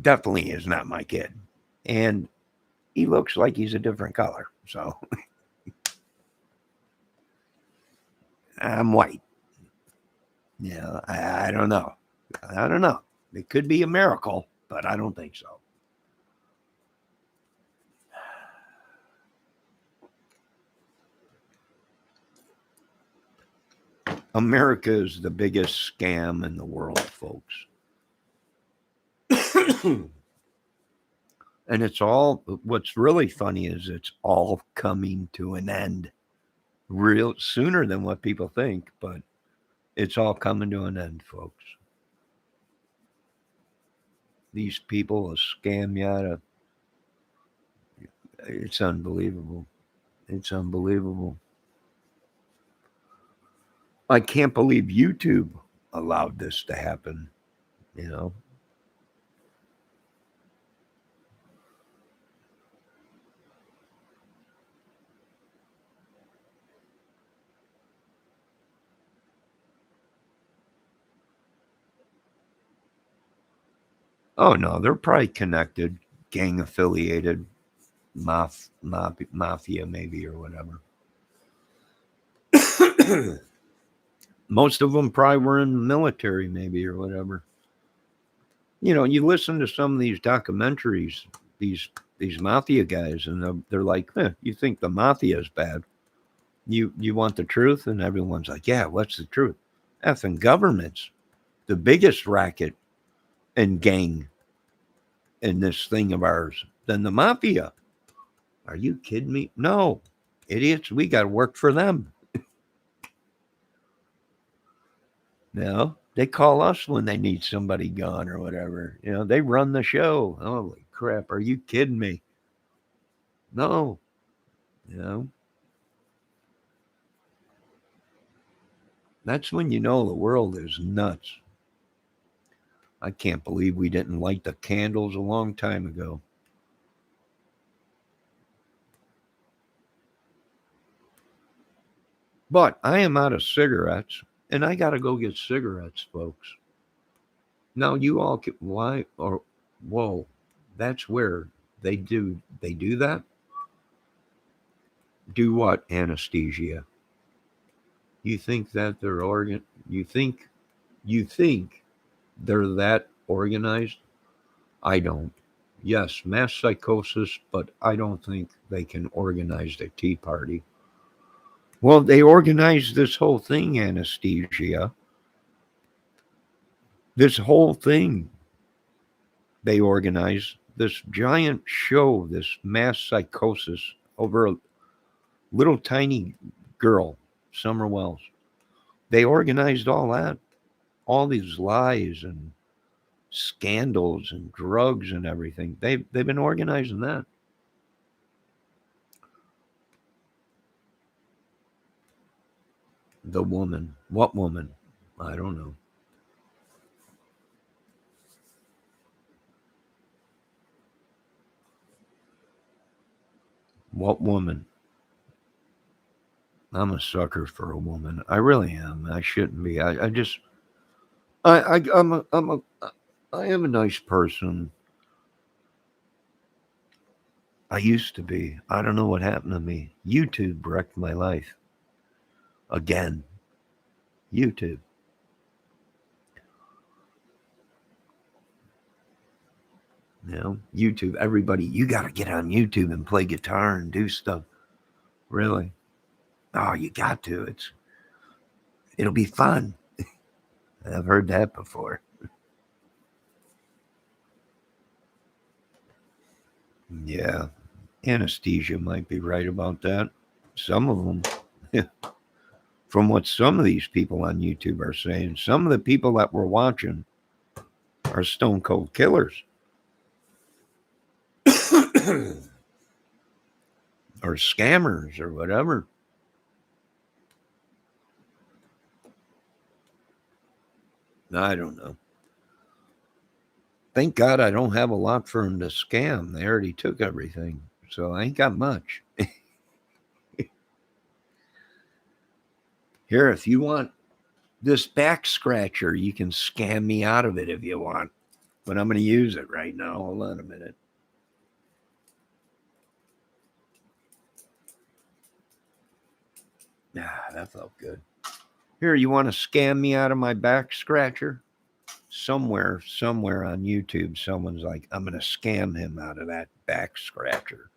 definitely is not my kid. And he looks like he's a different color. So I'm white. I don't know. I don't know. It could be a miracle, but I don't think so. America is the biggest scam in the world, folks. And what's really funny is it's all coming to an end real sooner than what people think, but it's all coming to an end, folks. These people will scam you out of, it's unbelievable. It's unbelievable. I can't believe YouTube allowed this to happen, you know. Oh no, they're probably connected, gang affiliated, mafia maybe or whatever. Most of them probably were in the military maybe or whatever. You listen to some of these documentaries, these mafia guys, and they're like, "You think the mafia is bad? You want the truth?" And everyone's like, "Yeah, what's the truth?" Effing governments, the biggest racket and gang in this thing of ours. than the mafia. Are you kidding me? No, idiots. We got to work for them. No, they call us when they need somebody gone or whatever. They run the show. Holy crap. Are you kidding me? No, you know, that's when you know the world is nuts. I can't believe we didn't light the candles a long time ago. But I am out of cigarettes, and I got to go get cigarettes, folks. Now you all can, why or whoa, that's where they do that. Do what? Anesthesia? You think that they're organ? You think they're that organized? I don't. Yes, mass psychosis, but I don't think they can organize a tea party. Well, they organized this whole thing, anesthesia. This whole thing they organized, this giant show, this mass psychosis over a little tiny girl, Summer Wells. They organized all that, all these lies and scandals and drugs and everything. They've been organizing that. The woman, what woman? I don't know. What woman? I'm a sucker for a woman. I really am. I shouldn't be. I just I am a nice person. I used to be. I don't know what happened to me. YouTube wrecked my life again. YouTube. YouTube. Everybody, you got to get on YouTube and play guitar and do stuff. Really? Oh, you got to. It'll be fun. I've heard that before. Yeah, anesthesia might be right about that. Some of them, from what some of these people on YouTube are saying, some of the people that we're watching are stone cold killers or scammers or whatever. I don't know. Thank God I don't have a lot for them to scam. They already took everything, so I ain't got much. Here, if you want this back scratcher, you can scam me out of it if you want. But I'm going to use it right now. Hold on a minute. Ah, that felt good. Here, you want to scam me out of my back scratcher? Somewhere on YouTube, someone's like, I'm going to scam him out of that back scratcher.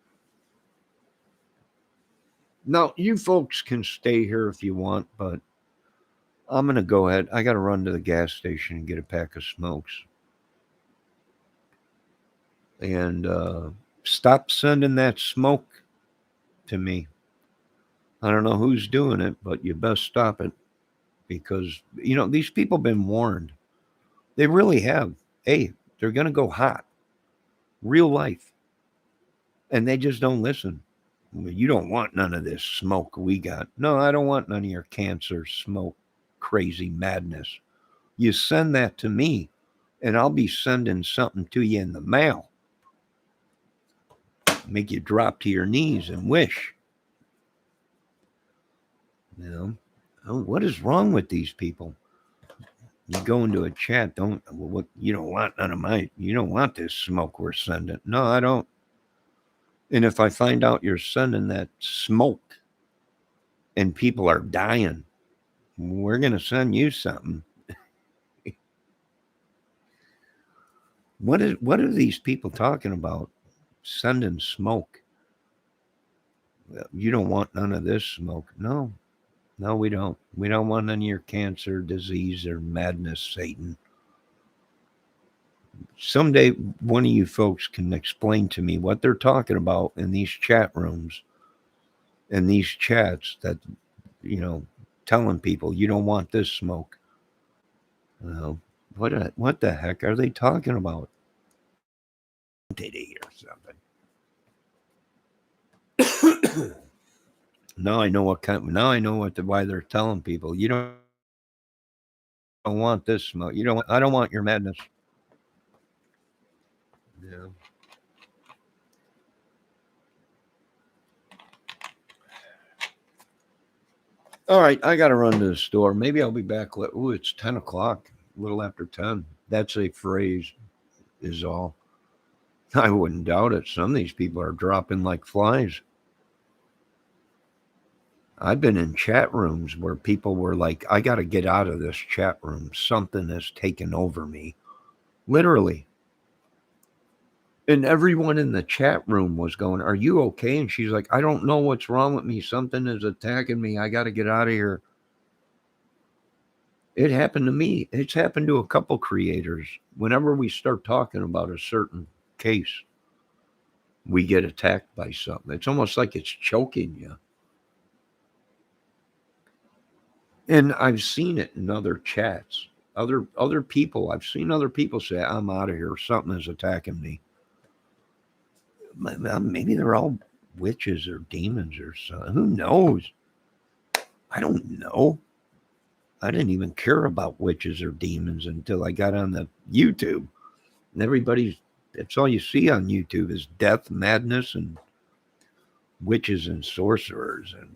Now, you folks can stay here if you want, but I'm going to go ahead. I got to run to the gas station and get a pack of smokes. And stop sending that smoke to me. I don't know who's doing it, but you best stop it because, these people have been warned. They really have. Hey, they're going to go hot. Real life. And they just don't listen. Well, you don't want none of this smoke we got. No, I don't want none of your cancer, smoke, crazy madness. You send that to me, and I'll be sending something to you in the mail. Make you drop to your knees and wish. What is wrong with these people? You go into a chat, you don't want none of you don't want this smoke we're sending. No, I don't. And if I find out you're sending that smoke and people are dying, we're going to send you something. What are these people talking about? Sending smoke. You don't want none of this smoke. No, we don't. We don't want none of your cancer, disease, or madness, Satan. Someday, one of you folks can explain to me what they're talking about in these chat rooms and these chats that, you know, telling people you don't want this smoke. Well, what the heck are they talking about? Or something. Now I know what kind. Now I know why they're telling people you don't want this smoke. You don't. I don't want your madness. Yeah. All right, I got to run to the store. Maybe I'll be back. Ooh, it's 10 o'clock. A little after 10. That's a phrase. Is all. I wouldn't doubt it. Some of these people are dropping like flies. I've been in chat rooms where people were like, I got to get out of this chat room. Something has taken over me. Literally. And everyone in the chat room was going, Are you okay? And she's like, I don't know what's wrong with me. Something is attacking me. I got to get out of here. It happened to me. It's happened to a couple creators. Whenever we start talking about a certain case, we get attacked by something. It's almost like it's choking you. And I've seen it in other chats. Other people, I've seen other people say, I'm out of here. Something is attacking me. Maybe they're all witches or demons or something. Who knows? I don't know. I didn't even care about witches or demons until I got on the YouTube. And that's all you see on YouTube is death, madness, and witches and sorcerers. And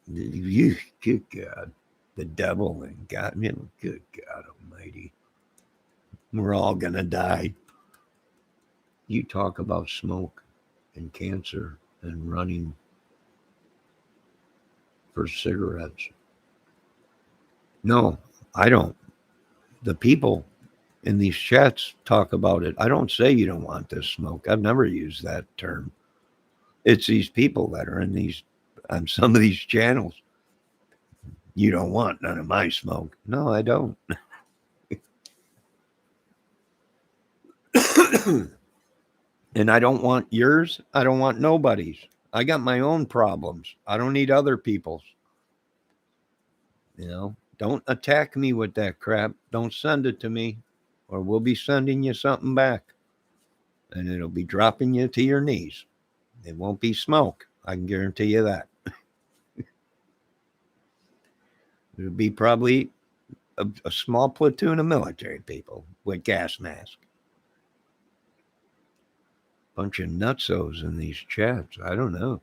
you, good God, the devil and God, good God Almighty. We're all going to die. You talk about smoke and cancer and running for cigarettes. No, I don't. The people in these chats talk about it. I don't say you don't want this smoke. I've never used that term. It's these people that are in these on some of these channels. You don't want none of my smoke. No, I don't. And I don't want yours. I don't want nobody's. I got my own problems. I don't need other people's. Don't attack me with that crap. Don't send it to me, or we'll be sending you something back. And it'll be dropping you to your knees. It won't be smoke. I can guarantee you that. It'll be probably a small platoon of military people with gas masks. Bunch of nutsos in these chats. I don't know.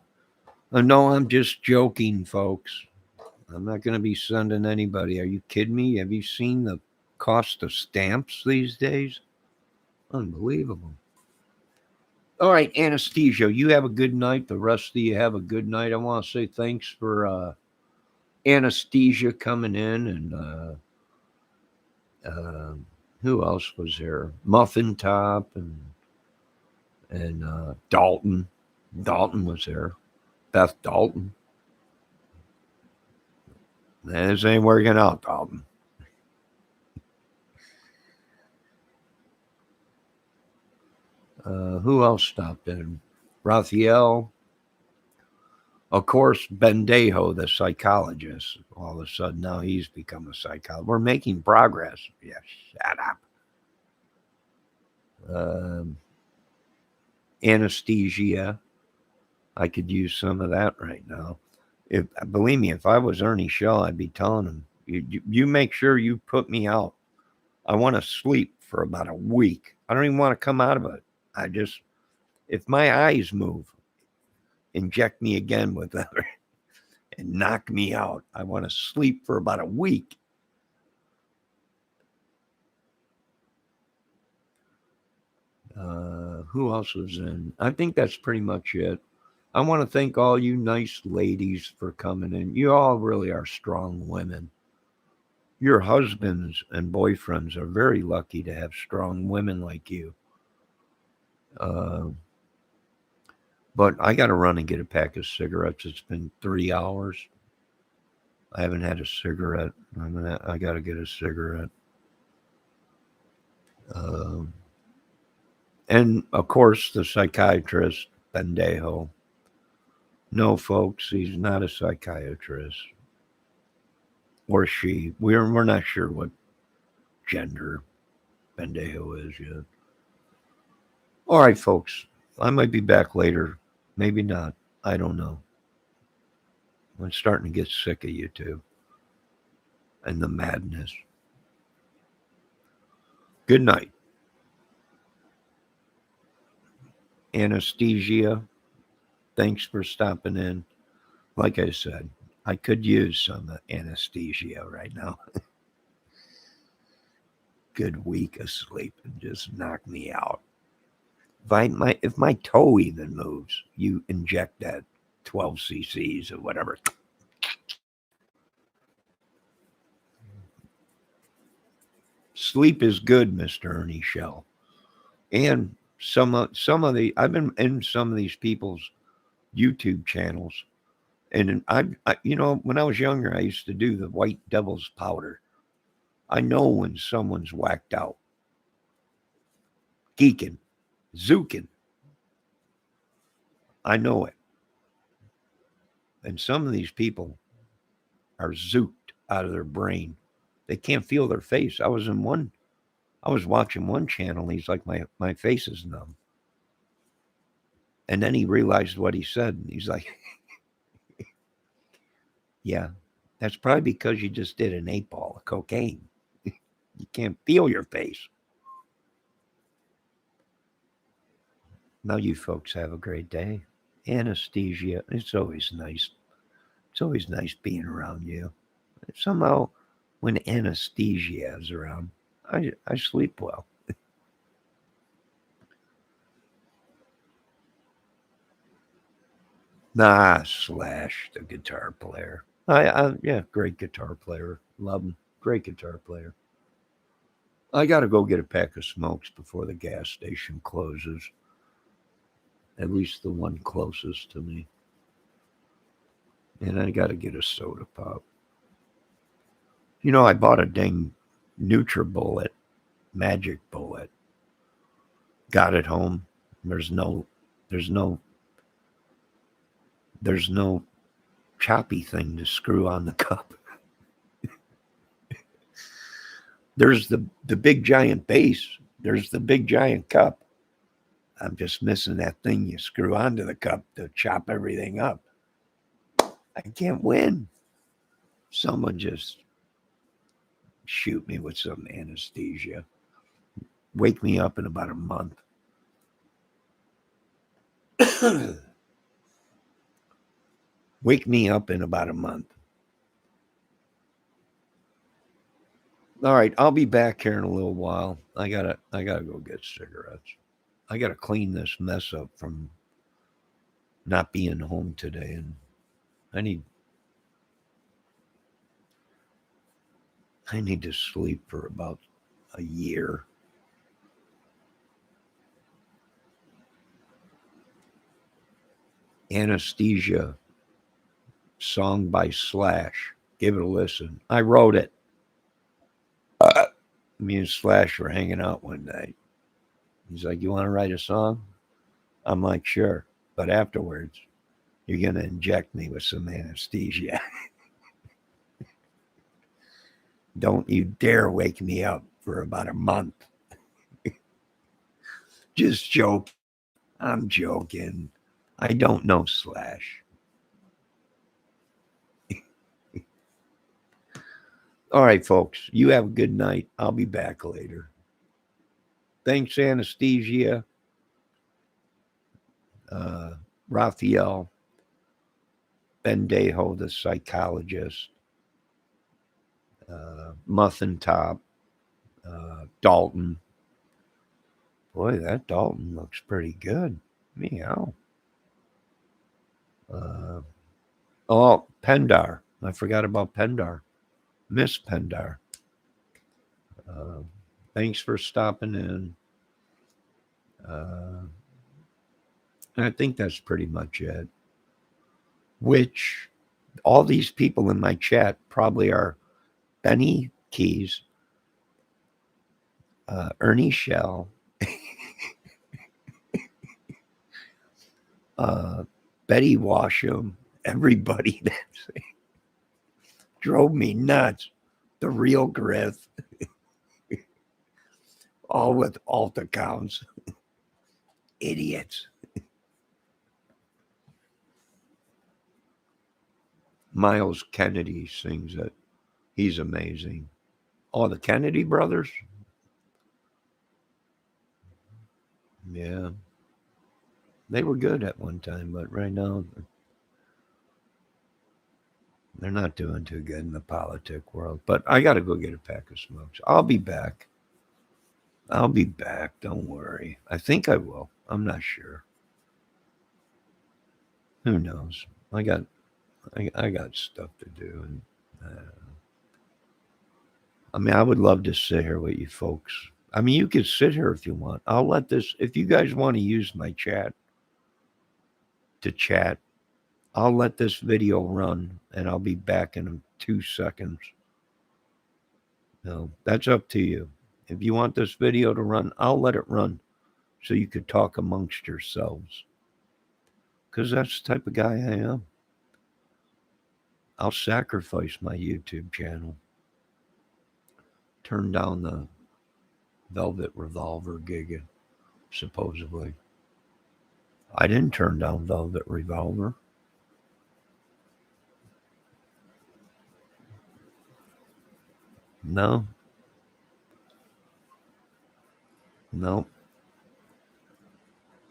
No, I'm just joking, folks. I'm not going to be sending anybody. Are you kidding me? Have you seen the cost of stamps these days? Unbelievable. All right, Anesthesia, you have a good night. The rest of you have a good night. I want to say thanks for Anesthesia coming in and who else was there? Muffin Top and Dalton. Dalton was there. Beth Dalton. This ain't working out, Dalton. Who else stopped in? Raphael. Of course, Bendejo, the psychologist. All of a sudden, now he's become a psychologist. We're making progress. Yeah, shut up. Anesthesia. I could use some of that right now. If believe me, if I was Ernie Shaw, I'd be telling him, you make sure you put me out. I want to sleep for about a week. I don't even want to come out of it. If my eyes move, inject me again with that and knock me out. I want to sleep for about a week. Who else was in? I think that's pretty much it. I want to thank all you nice ladies for coming in. You all really are strong women. Your husbands and boyfriends are very lucky to have strong women like you. But I got to run and get a pack of cigarettes. It's been 3 hours. I haven't had a cigarette. I got to get a cigarette. Um, and of course, the psychiatrist, Bendejo. No, folks, he's not a psychiatrist. Or she. We're not sure what gender Bendejo is yet. All right, folks. I might be back later. Maybe not. I don't know. I'm starting to get sick of YouTube and the madness. Good night. Anesthesia, thanks for stopping in. Like I said, I could use some anesthesia right now. Good week of sleep and just knock me out. If my toe even moves, you inject that 12 cc's or whatever. Sleep is good, Mr. Ernie Shell. And some of the I've been in some of these people's YouTube channels, and when I was younger, I used to do the white devil's powder. I know when someone's whacked out, geeking, zooking. I know it. And some of these people are zooked out of their brain. They can't feel their face. I was watching one channel. He's like, my face is numb. And then he realized what he said. And he's like, yeah, that's probably because you just did an 8 ball of cocaine. You can't feel your face. Now, you folks have a great day. Anesthesia. It's always nice. It's always nice being around you. Somehow, when anesthesia is around, I sleep well. Nah, Slash, the guitar player. Yeah, great guitar player. Love him. Great guitar player. I got to go get a pack of smokes before the gas station closes. At least the one closest to me. And I got to get a soda pop. I bought a dang NutriBullet, Magic Bullet. Got it home. There's no, there's no, there's no choppy thing to screw on the cup. There's the big giant base. There's the big giant cup. I'm just missing that thing you screw onto the cup to chop everything up. I can't win. Someone just shoot me with some anesthesia. Wake me up in about a month. Wake me up in about a month. All right, I'll be back here in a little while. I gotta go get cigarettes. I gotta clean this mess up from not being home today, and I need to sleep for about a year. Anesthesia, song by Slash. Give it a listen. I wrote it. Me and Slash were hanging out one night. He's like, "You want to write a song?" I'm like, "Sure." But afterwards, you're going to inject me with some anesthesia. Don't you dare wake me up for about a month. Just joke. I'm joking. I don't know Slash. All right, folks. You have a good night. I'll be back later. Thanks, anesthesia. Raphael Bendejo, the psychologist. Muffin Top. Dalton. Boy, that Dalton looks pretty good. Meow. Pendar. I forgot about Pendar. Miss Pendar. Uh, Thanks for stopping in. I think that's pretty much it. Which all these people in my chat probably are Benny Keys, Ernie Shell, Betty Washam, everybody that drove me nuts. The real Griff, all with alt accounts. Idiots. Miles Kennedy sings it. He's amazing. Oh, the Kennedy brothers? Yeah. They were good at one time, but right now they're not doing too good in the politic world. But I got to go get a pack of smokes. I'll be back. I'll be back. Don't worry. I think I will. I'm not sure. Who knows? I got stuff to do, and I mean, I would love to sit here with you folks. I mean, you could sit here if you want. I'll let this. If you guys want to use my chat to chat, I'll let this video run, and I'll be back in 2 seconds. No, that's up to you. If you want this video to run, I'll let it run so you could talk amongst yourselves. Because that's the type of guy I am. I'll sacrifice my YouTube channel. Turn down the Velvet Revolver gig, supposedly. I didn't turn down Velvet Revolver. No. No.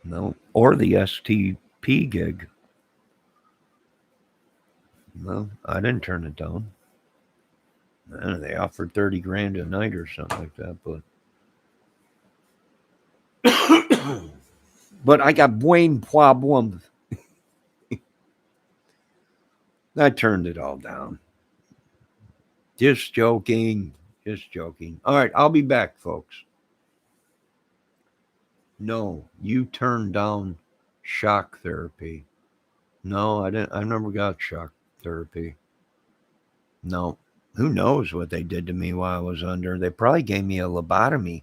No. Or the STP gig. No, I didn't turn it down. They offered 30 grand a night or something like that, but I got brain problems. I turned it all down. Just joking. Just joking. All right, I'll be back, folks. No, you turned down shock therapy. No, I didn't. I never got shock therapy. No. Who knows what they did to me while I was under? They probably gave me a lobotomy.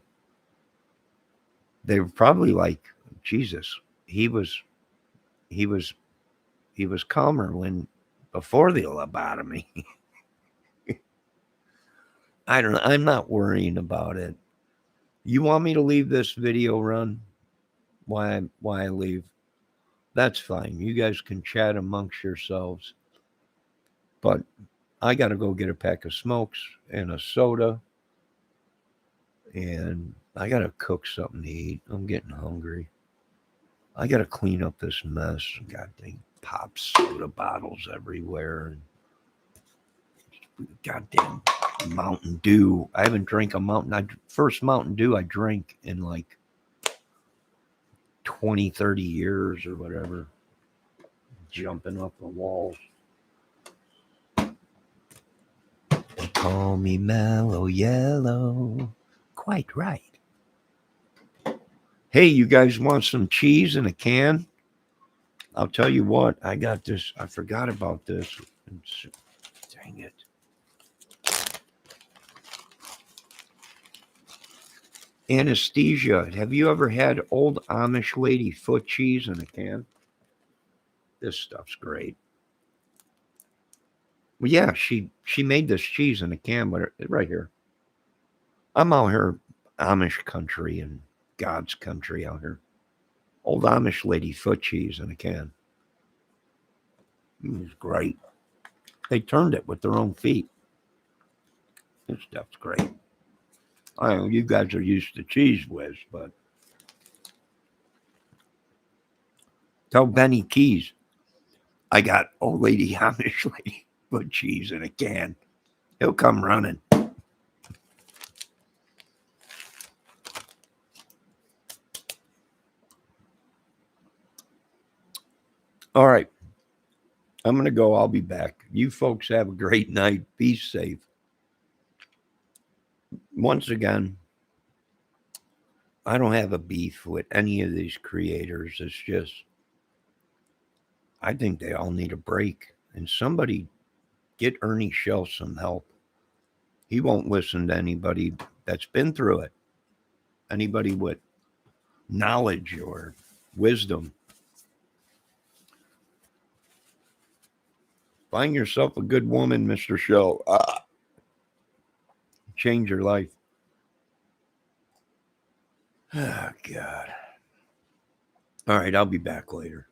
They were probably like, Jesus, he was calmer when before the lobotomy. I don't know. I'm not worrying about it. You want me to leave this video run? Why I leave? That's fine. You guys can chat amongst yourselves. But I got to go get a pack of smokes and a soda. And I got to cook something to eat. I'm getting hungry. I got to clean up this mess. Goddamn pop soda bottles everywhere. Goddamn Mountain Dew. I haven't drank a first Mountain Dew I drank in like 20, 30 years or whatever. Jumping up the walls. They call me Mellow Yellow. Quite right. Hey, you guys want some cheese in a can? I'll tell you what, I got this. I forgot about this. Dang it. Anesthesia. Have you ever had old Amish lady foot cheese in a can? This stuff's great. Well, yeah, she made this cheese in a can, but right here. I'm out here, Amish country and God's country out here. Old Amish lady foot cheese in a can. It was great. They turned it with their own feet. This stuff's great. I know you guys are used to Cheese Whiz, but tell Benny Keys I got old lady Amish lady foot cheese in a can. He'll come running. All right. I'm going to go. I'll be back. You folks have a great night. Be safe. Once again, I don't have a beef with any of these creators. It's just, I think they all need a break. And somebody get Ernie Shell some help. He won't listen to anybody that's been through it. anybody with knowledge or wisdom. Find yourself a good woman, Mr. Show. Change your life. Oh, God. All right, I'll be back later.